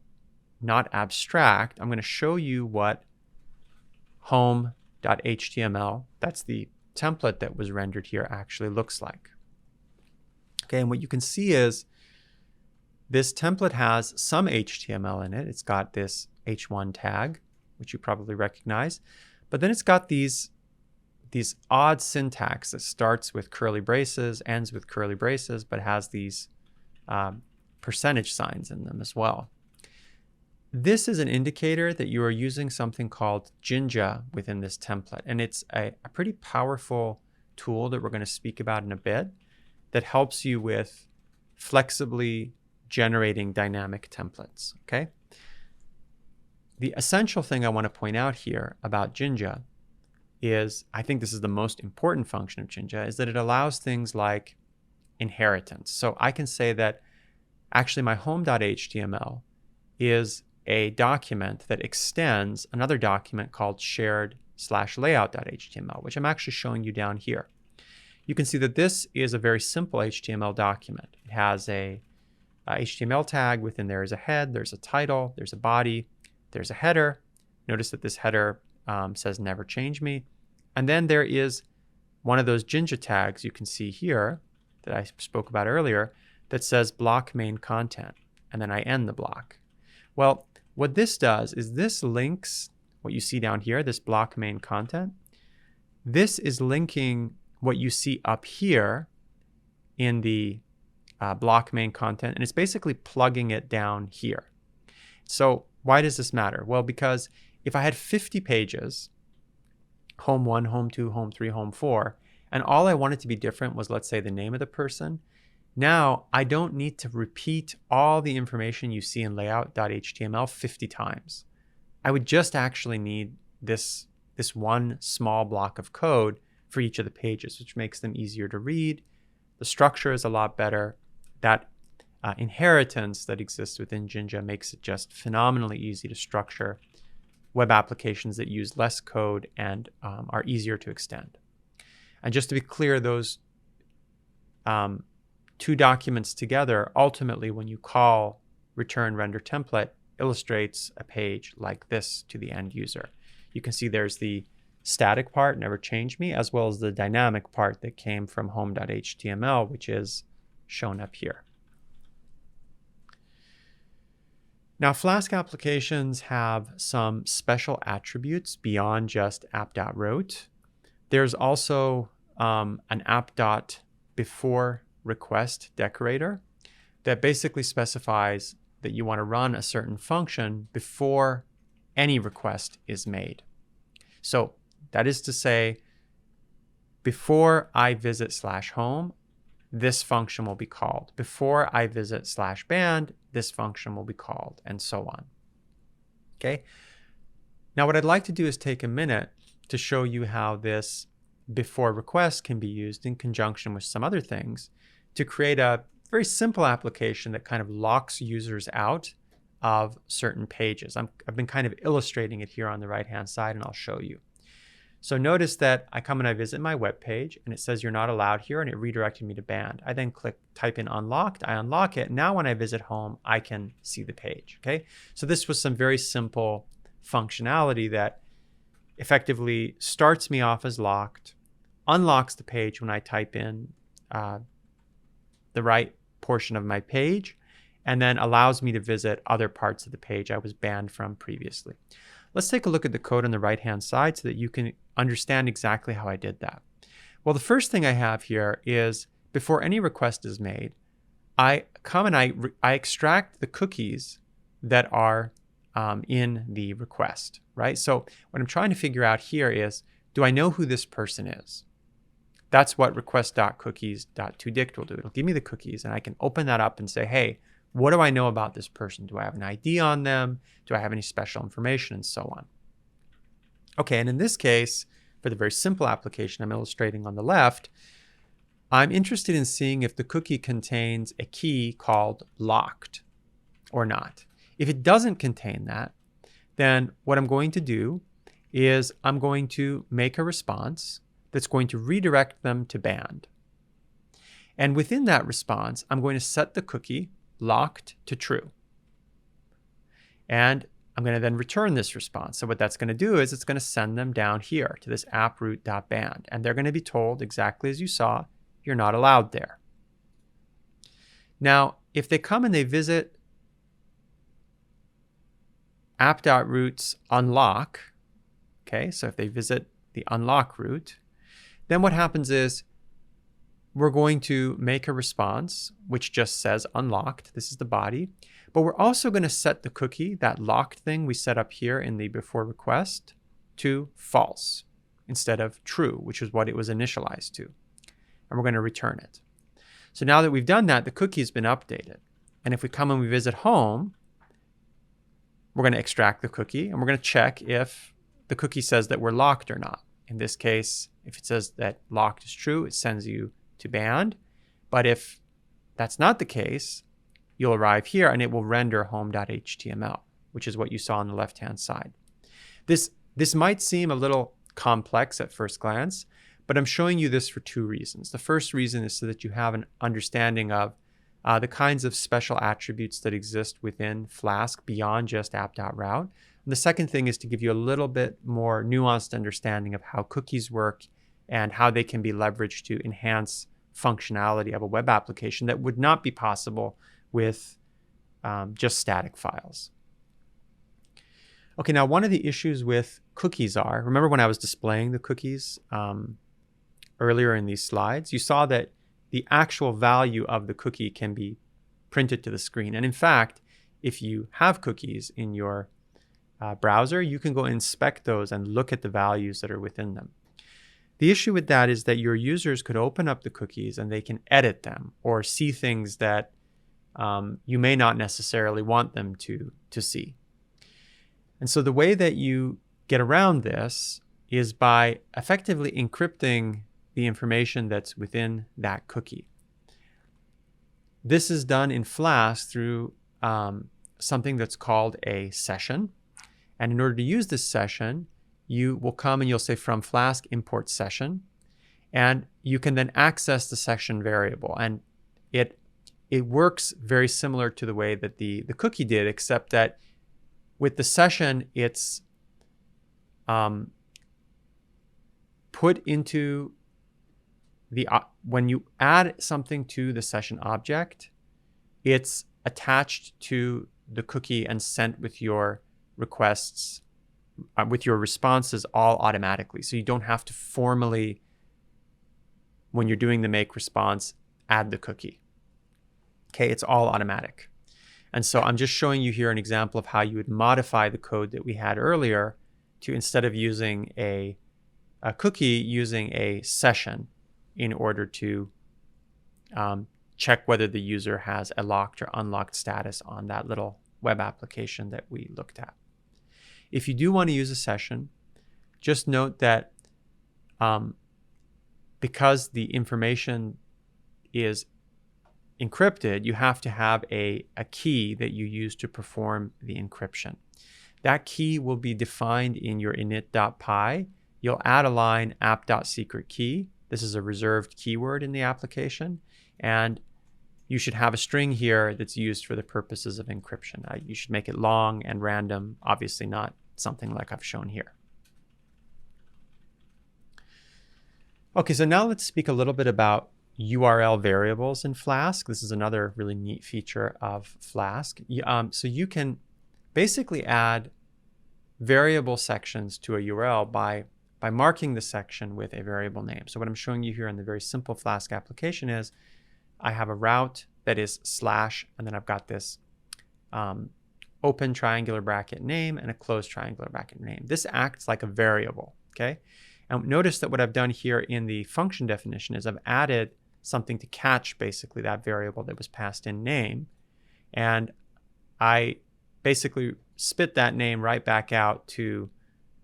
not abstract, I'm going to show you what home.html, that's the template that was rendered here, actually looks like. Okay, and what you can see is this template has some HTML in it. It's got this h1 tag, which you probably recognize, but then it's got these odd syntax that starts with curly braces, ends with curly braces, but has these percentage signs in them as well. This is an indicator that you are using something called Jinja within this template, and it's a pretty powerful tool that we're going to speak about in a bit that helps you with flexibly generating dynamic templates. Okay. The essential thing I want to point out here about Jinja is, I think this is the most important function of Jinja, is that it allows things like inheritance. So I can say that actually my home.html is a document that extends another document called shared/layout.html, which I'm actually showing you down here. You can see that this is a very simple HTML document. It has a HTML tag. Within there is a head, there's a title, there's a body, there's a header. Notice that this header says never change me. And then there is one of those Jinja tags you can see here that I spoke about earlier that says block main content. And then I end the block. Well, what this does is this links what you see down here, this block main content. This is linking what you see up here in the block main content, and it's basically plugging it down here. So why does this matter? Well, because if I had 50 pages, home 1, home 2, home 3, home 4, and all I wanted to be different was, let's say, the name of the person, now I don't need to repeat all the information you see in layout.html 50 times. I would just actually need this one small block of code for each of the pages, which makes them easier to read. The structure is a lot better. That inheritance that exists within Jinja makes it just phenomenally easy to structure web applications that use less code and are easier to extend. And just to be clear, those two documents together, ultimately when you call return render template, illustrates a page like this to the end user. You can see there's the static part, never change me, as well as the dynamic part that came from home.html, which is shown up here. Now, Flask applications have some special attributes beyond just app.route. There's also an app.beforeRequest decorator that basically specifies that you want to run a certain function before any request is made. So that is to say, before I visit /home, this function will be called. Before I visit /band, this function will be called, and so on. Okay. Now, what I'd like to do is take a minute to show you how this before request can be used in conjunction with some other things to create a very simple application that kind of locks users out of certain pages. I've been kind of illustrating it here on the right-hand side, and I'll show you. So notice that I come and I visit my web page, and it says you're not allowed here, and it redirected me to band. I then type in unlocked, I unlock it. Now when I visit home, I can see the page, okay? So this was some very simple functionality that effectively starts me off as locked, unlocks the page when I type in the right portion of my page, and then allows me to visit other parts of the page I was banned from previously. Let's take a look at the code on the right-hand side so that you can understand exactly how I did that. Well, the first thing I have here is before any request is made, I come and I extract the cookies that are in the request, right? So what I'm trying to figure out here is, do I know who this person is? That's what request.cookies.toDict will do. It'll give me the cookies, and I can open that up and say, hey, what do I know about this person? Do I have an ID on them? Do I have any special information, and so on? Okay, and in this case, for the very simple application I'm illustrating on the left, I'm interested in seeing if the cookie contains a key called locked or not. If it doesn't contain that, then what I'm going to do is I'm going to make a response that's going to redirect them to banned. And within that response, I'm going to set the cookie locked to true. And I'm going to then return this response. So what that's going to do is it's going to send them down here to this approot.banned. And they're going to be told exactly as you saw, you're not allowed there. Now, if they come and they visit app.root's unlock, okay, so if they visit the unlock root, then what happens is we're going to make a response which just says unlocked. This is the body. But we're also going to set the cookie, that locked thing we set up here in the before request, to false instead of true, which is what it was initialized to. And we're going to return it. So now that we've done that, the cookie has been updated. And if we come and we visit home, we're going to extract the cookie and we're going to check if the cookie says that we're locked or not. In this case, if it says that locked is true, it sends you to banned. But if that's not the case, you'll arrive here and it will render home.html, which is what you saw on the left-hand side. This might seem a little complex at first glance, but I'm showing you this for two reasons. The first reason is so that you have an understanding of the kinds of special attributes that exist within Flask beyond just app.route. And the second thing is to give you a little bit more nuanced understanding of how cookies work and how they can be leveraged to enhance functionality of a web application that would not be possible with just static files. Okay, now one of the issues with cookies are, remember when I was displaying the cookies earlier in these slides, you saw that the actual value of the cookie can be printed to the screen. And in fact, if you have cookies in your browser, you can go inspect those and look at the values that are within them. The issue with that is that your users could open up the cookies and they can edit them or see things that you may not necessarily want them to see. And so the way that you get around this is by effectively encrypting the information that's within that cookie. This is done in Flask through something that's called a session. And in order to use this session, you will come and you'll say from Flask import session, and you can then access the session variable. And it works very similar to the way that the cookie did, except that with the session, it's put into the when you add something to the session object, it's attached to the cookie and sent with your requests, with your responses all automatically. So you don't have to formally, when you're doing the make response, add the cookie. Okay, it's all automatic. And so I'm just showing you here an example of how you would modify the code that we had earlier to, instead of using a cookie, using a session in order to check whether the user has a locked or unlocked status on that little web application that we looked at. If you do want to use a session, just note that because the information is encrypted, you have to have a key that you use to perform the encryption. That key will be defined in your init.py. You'll add a line app.secretKey. This is a reserved keyword in the application, and you should have a string here that's used for the purposes of encryption. You should make it long and random, obviously not something like I've shown here. Okay, so now let's speak a little bit about URL variables in Flask. This is another really neat feature of Flask. So you can basically add variable sections to a URL by marking the section with a variable name. So what I'm showing you here in the very simple Flask application is I have a route that is / and then I've got this open triangular bracket name and a closed triangular bracket name. This acts like a variable, okay? And notice that what I've done here in the function definition is I've added something to catch basically that variable that was passed in name. And I basically spit that name right back out to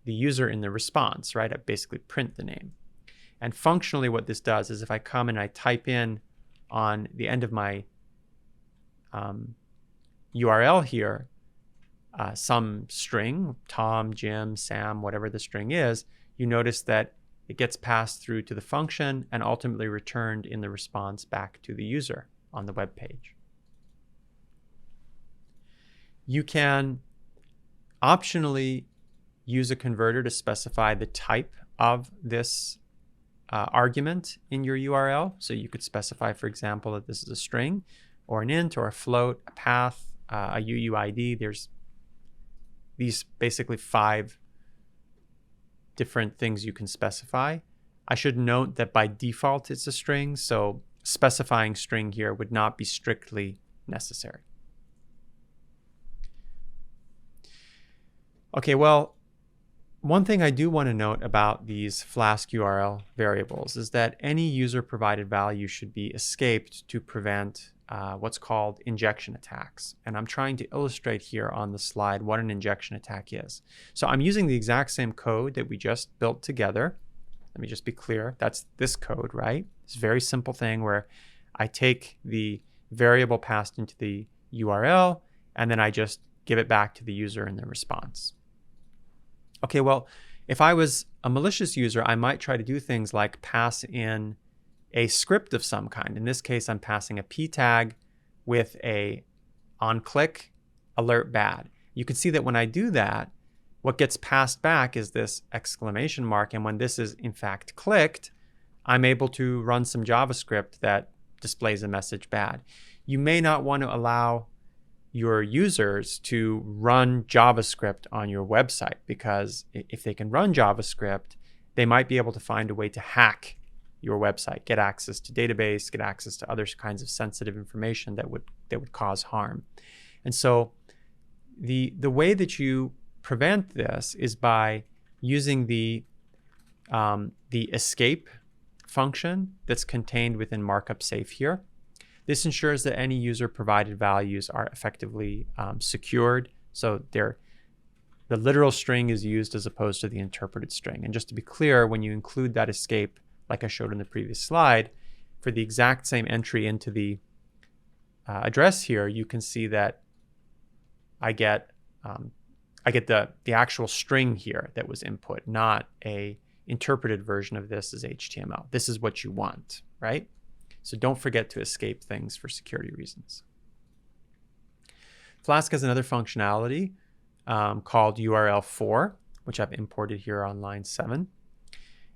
the user in the response, right? I basically print the name. And functionally what this does is if I come and I type in on the end of my URL here, some string, Tom, Jim, Sam, whatever the string is, you notice that it gets passed through to the function and ultimately returned in the response back to the user on the web page. You can optionally use a converter to specify the type of this argument in your URL. So you could specify, for example, that this is a string or an int or a float, a path, a UUID. There's these basically 5 different things you can specify. I should note that by default it's a string, so specifying string here would not be strictly necessary. Okay, well, one thing I do want to note about these Flask URL variables is that any user-provided value should be escaped to prevent what's called injection attacks. And I'm trying to illustrate here on the slide what an injection attack is. So I'm using the exact same code that we just built together. Let me just be clear. That's this code, right? It's a very simple thing where I take the variable passed into the URL and then I just give it back to the user in the response. Okay, well, if I was a malicious user, I might try to do things like pass in a script of some kind. In this case, I'm passing a p tag with a onClick alert bad. You can see that when I do that, what gets passed back is this exclamation mark. And when this is in fact clicked, I'm able to run some JavaScript that displays a message bad. You may not want to allow your users to run JavaScript on your website, because if they can run JavaScript, they might be able to find a way to hack your website, get access to database, get access to other kinds of sensitive information that would cause harm. And so the way that you prevent this is by using the escape function that's contained within Markup Safe here. This ensures that any user provided values are effectively secured. So the literal string is used as opposed to the interpreted string. And just to be clear, when you include that escape, like I showed in the previous slide, for the exact same entry into the address here, you can see that I get the actual string here that was input, not a interpreted version of this as HTML. This is what you want, right? So don't forget to escape things for security reasons. Flask has another functionality called URL4, which I've imported here on line 7.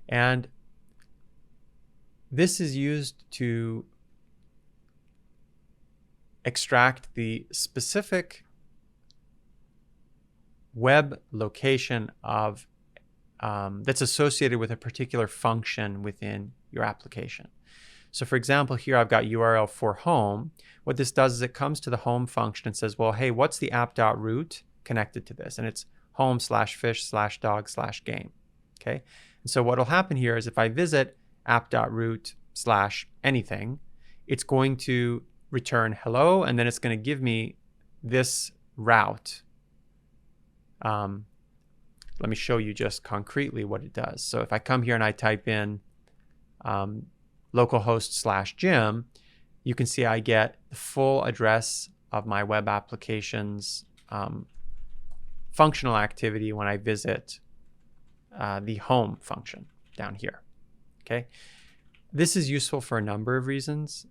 And this is used to extract the specific web location of that's associated with a particular function within your application. So for example, here I've got URL for home. What this does is it comes to the home function and says, well, hey, what's the app.root connected to this? And it's home/fish/dog/game. Okay. And so what will happen here is if I visit app.root/anything, it's going to return hello, and then it's going to give me this route. Let me show you just concretely what it does. So if I come here and I type in localhost/Jim, you can see I get the full address of my web application's functional activity when I visit the home function down here. Okay, this is useful for a number of reasons.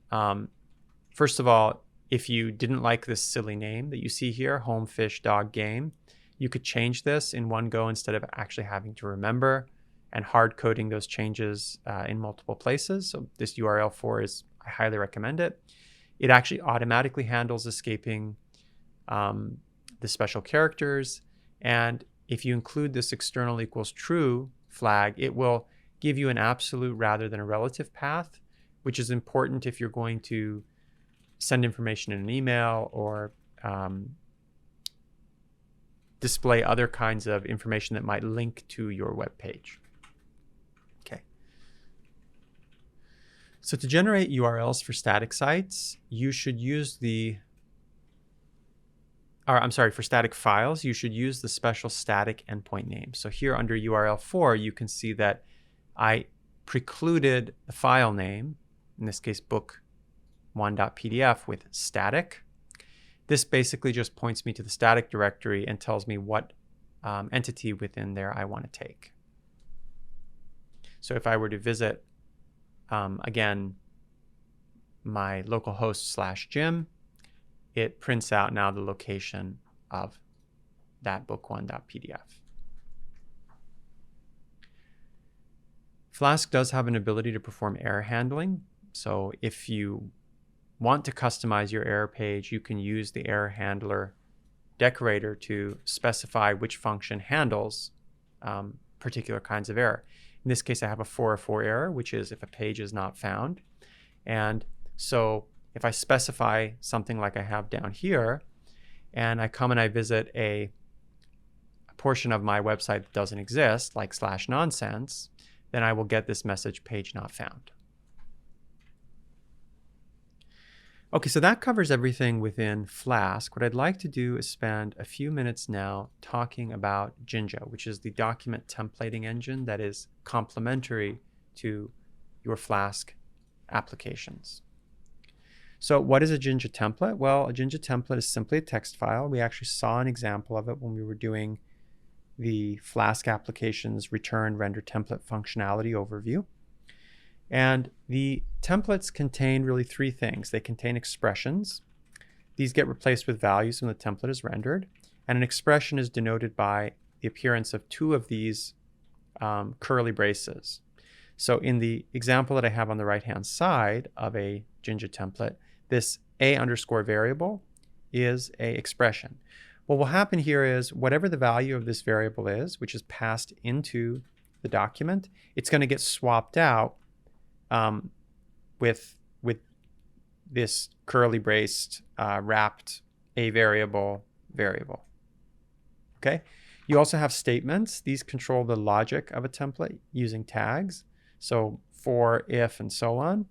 First of all, if you didn't like this silly name that you see here, home fish dog game, you could change this in one go instead of actually having to remember and hard coding those changes in multiple places. So this URL4 is, I highly recommend it. It actually automatically handles escaping the special characters. And if you include this external equals true flag, it will give you an absolute rather than a relative path, which is important if you're going to send information in an email or display other kinds of information that might link to your web page. So to generate URLs for static sites, you should use for static files, you should use the special static endpoint name. So here under URL 4, you can see that I precluded the file name, in this case book1.pdf, with static. This basically just points me to the static directory and tells me what entity within there I want to take. So if I were to visit, again, my localhost /Jim, it prints out now the location of that book1.pdf. Flask does have an ability to perform error handling. So if you want to customize your error page, you can use the error handler decorator to specify which function handles particular kinds of error. In this case, I have a 404 error, which is if a page is not found. And so if I specify something like I have down here, and I come and I visit a portion of my website that doesn't exist, like /nonsense, then I will get this message, page not found. Okay, so that covers everything within Flask. What I'd like to do is spend a few minutes now talking about Jinja, which is the document templating engine that is complementary to your Flask applications. So what is a Jinja template? Well, a Jinja template is simply a text file. We actually saw an example of it when we were doing the Flask applications return render template functionality overview. And the templates contain really three things. They contain expressions. These get replaced with values when the template is rendered. And an expression is denoted by the appearance of two of these curly braces. So in the example that I have on the right-hand side of a Jinja template, this a_ variable is a expression. What will happen here is whatever the value of this variable is, which is passed into the document, it's going to get swapped out with this curly braced wrapped a variable. Okay. You also have statements. These control the logic of a template using tags. So for, if, and so on.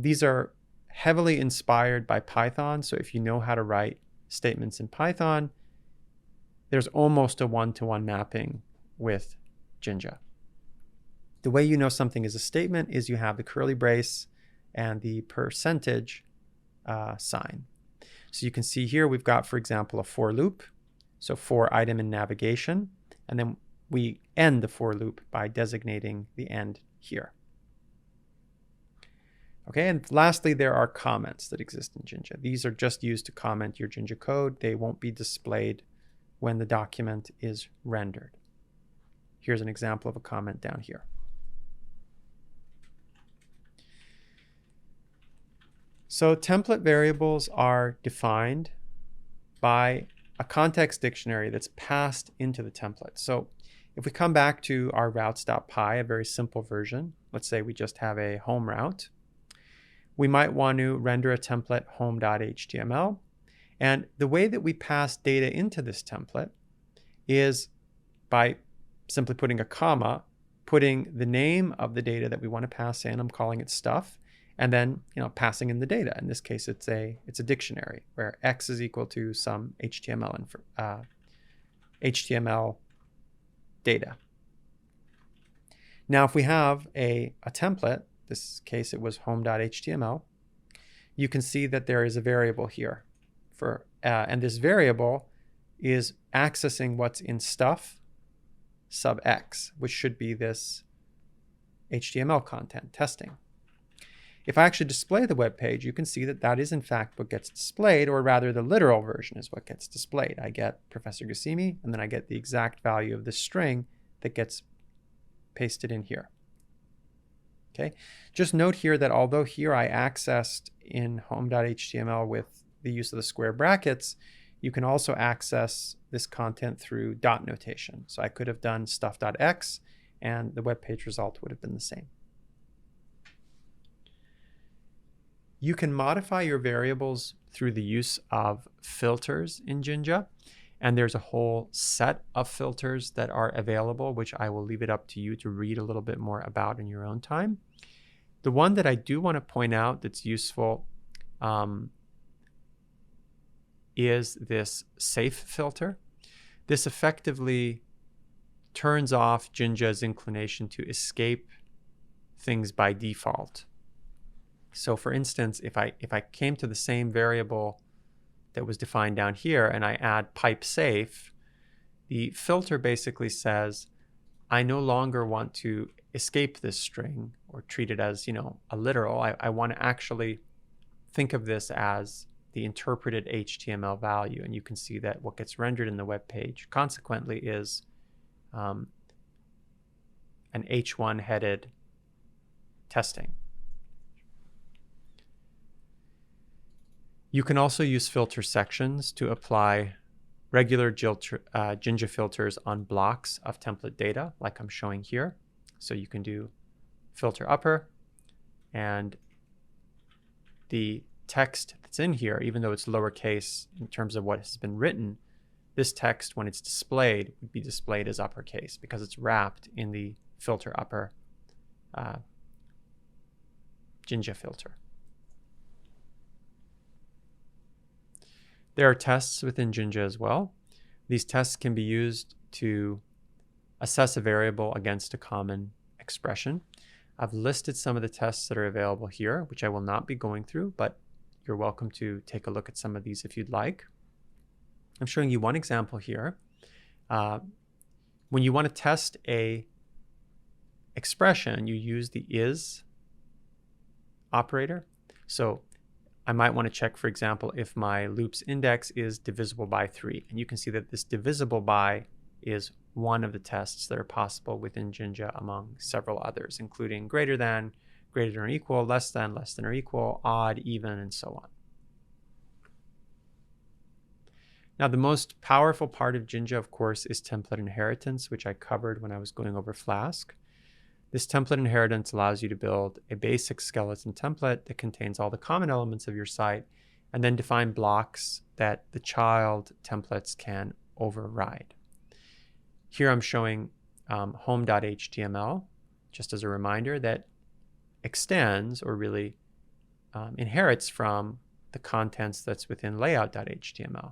These are heavily inspired by Python. So if you know how to write statements in Python, there's almost a one-to-one mapping with Jinja. The way you know something is a statement is you have the curly brace and the percentage sign. So you can see here we've got, for example, a for loop. So for item in navigation, and then we end the for loop by designating the end here. Okay, and lastly, there are comments that exist in Jinja. These are just used to comment your Jinja code. They won't be displayed when the document is rendered. Here's an example of a comment down here. So template variables are defined by a context dictionary that's passed into the template. So if we come back to our routes.py, a very simple version, let's say we just have a home route, we might want to render a template home.html. And the way that we pass data into this template is by simply putting a comma, putting the name of the data that we want to pass in, I'm calling it stuff, and then passing in the data. In this case, it's a dictionary where x is equal to some HTML data. Now, if we have a template, this case it was home.html, you can see that there is a variable here and this variable is accessing what's in stuff sub x, which should be this HTML content testing. If I actually display the web page, you can see that that is in fact what gets displayed, or rather the literal version is what gets displayed. I get Professor Ghassemi, and then I get the exact value of the string that gets pasted in here. Okay. Just note here that although here I accessed in home.html with the use of the square brackets, you can also access this content through dot notation. So I could have done stuff.x and the web page result would have been the same. You can modify your variables through the use of filters in Jinja, and there's a whole set of filters that are available, which I will leave it up to you to read a little bit more about in your own time. The one that I do want to point out that's useful is this safe filter. This effectively turns off Jinja's inclination to escape things by default. So for instance, if I came to the same variable that was defined down here and I add pipe safe, the filter basically says, I no longer want to escape this string or treat it as, a literal. I want to actually think of this as the interpreted HTML value. And you can see that what gets rendered in the web page consequently is an H1 headed testing. You can also use filter sections to apply regular Jinja filters on blocks of template data, like I'm showing here. So you can do filter upper, and the text that's in here, even though it's lowercase in terms of what has been written, this text, when it's displayed, would be displayed as uppercase because it's wrapped in the filter upper Jinja filter. There are tests within Jinja as well. These tests can be used to assess a variable against a common expression. I've listed some of the tests that are available here, which I will not be going through, but you're welcome to take a look at some of these if you'd like. I'm showing you one example here. When you want to test a expression, you use the is operator. So I might want to check, for example, if my loop's index is divisible by 3. And you can see that this divisible by is one of the tests that are possible within Jinja among several others, including greater than or equal, less than or equal, odd, even, and so on. Now, the most powerful part of Jinja, of course, is template inheritance, which I covered when I was going over Flask. This template inheritance allows you to build a basic skeleton template that contains all the common elements of your site and then define blocks that the child templates can override. Here I'm showing home.html, just as a reminder, that extends or really inherits from the contents that's within layout.html.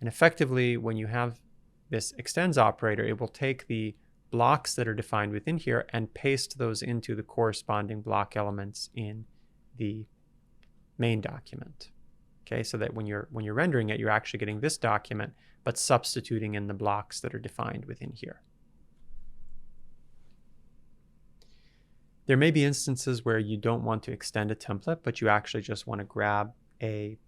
And effectively, when you have this extends operator, it will take the blocks that are defined within here and paste those into the corresponding block elements in the main document. Okay, so that when you're rendering it, you're actually getting this document, but substituting in the blocks that are defined within here. There may be instances where you don't want to extend a template, but you actually just want to grab a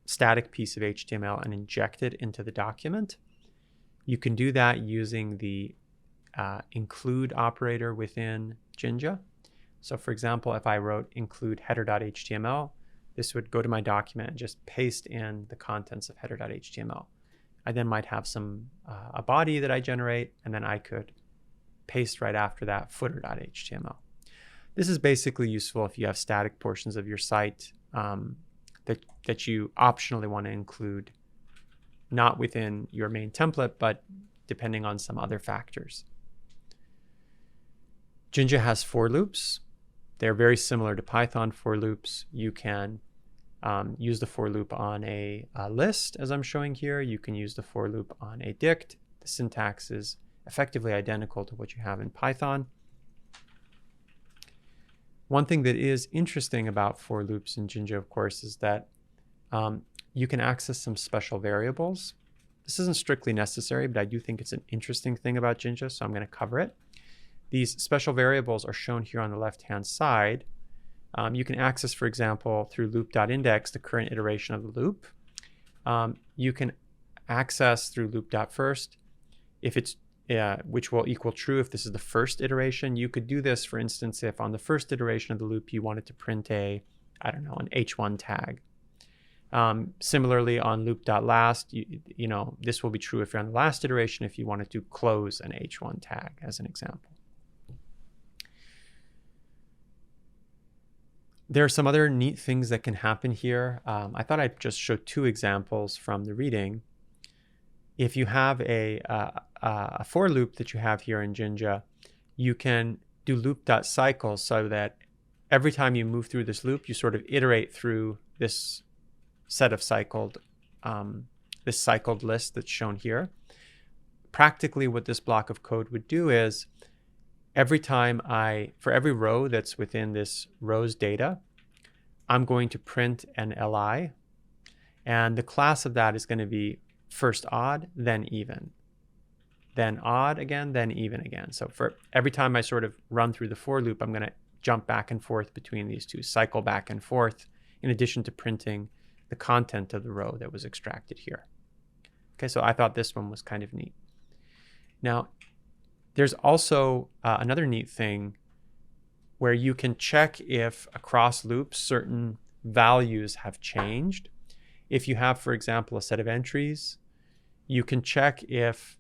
static piece of HTML and inject it into the document. You can do that using the include operator within Jinja. So for example, if I wrote include header.html, this would go to my document and just paste in the contents of header.html. I then might have a body that I generate, and then I could paste right after that footer.html. This is basically useful if you have static portions of your site that you optionally want to include, not within your main template, but depending on some other factors. Jinja has for loops. They're very similar to Python for loops. You can use the for loop on a list, as I'm showing here. You can use the for loop on a dict. The syntax is effectively identical to what you have in Python. One thing that is interesting about for loops in Jinja, of course, is that you can access some special variables. This isn't strictly necessary, but I do think it's an interesting thing about Jinja, so I'm going to cover it. These special variables are shown here on the left-hand side. You can access, for example, through loop.index, the current iteration of the loop. You can access through loop.first, if it's which will equal true if this is the first iteration. You could do this, for instance, if on the first iteration of the loop you wanted to print an H1 tag. Similarly, on loop.last, this will be true if you're on the last iteration if you wanted to close an H1 tag, as an example. There are some other neat things that can happen here. I thought I'd just show two examples from the reading. If you have a for loop that you have here in Jinja, you can do loop.cycle so that every time you move through this loop, you sort of iterate through this set of cycled, this cycled list that's shown here. Practically what this block of code would do is every time for every row that's within this row's data, I'm going to print an li, and the class of that is going to be first odd, then even, then odd again, then even again. So for every time I sort of run through the for loop, I'm going to jump back and forth between these two, cycle back and forth, in addition to printing the content of the row that was extracted here. Okay, so I thought this one was kind of neat. Now, there's also another neat thing where you can check if across loops certain values have changed. If you have, for example, a set of entries, you can check if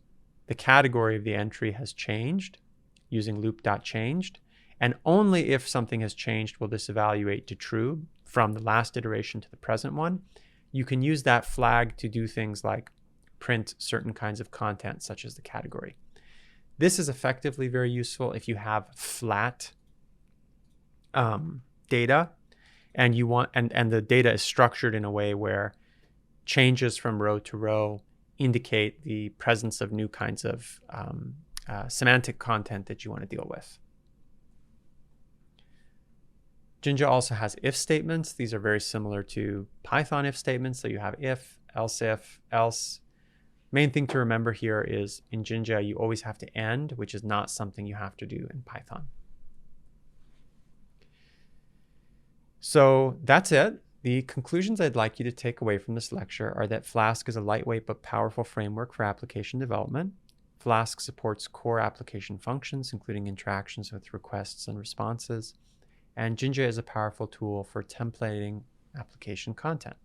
the category of the entry has changed using loop.changed, and only if something has changed will this evaluate to true from the last iteration to the present one. You can use that flag to do things like print certain kinds of content, such as the category. This is effectively very useful if you have flat data and you want and the data is structured in a way where changes from row to row indicate the presence of new kinds of semantic content that you want to deal with. Jinja also has if statements. These are very similar to Python if statements. So you have if, else. Main thing to remember here is in Jinja, you always have to end, which is not something you have to do in Python. So that's it. The conclusions I'd like you to take away from this lecture are that Flask is a lightweight but powerful framework for application development. Flask supports core application functions, including interactions with requests and responses. And Jinja is a powerful tool for templating application content.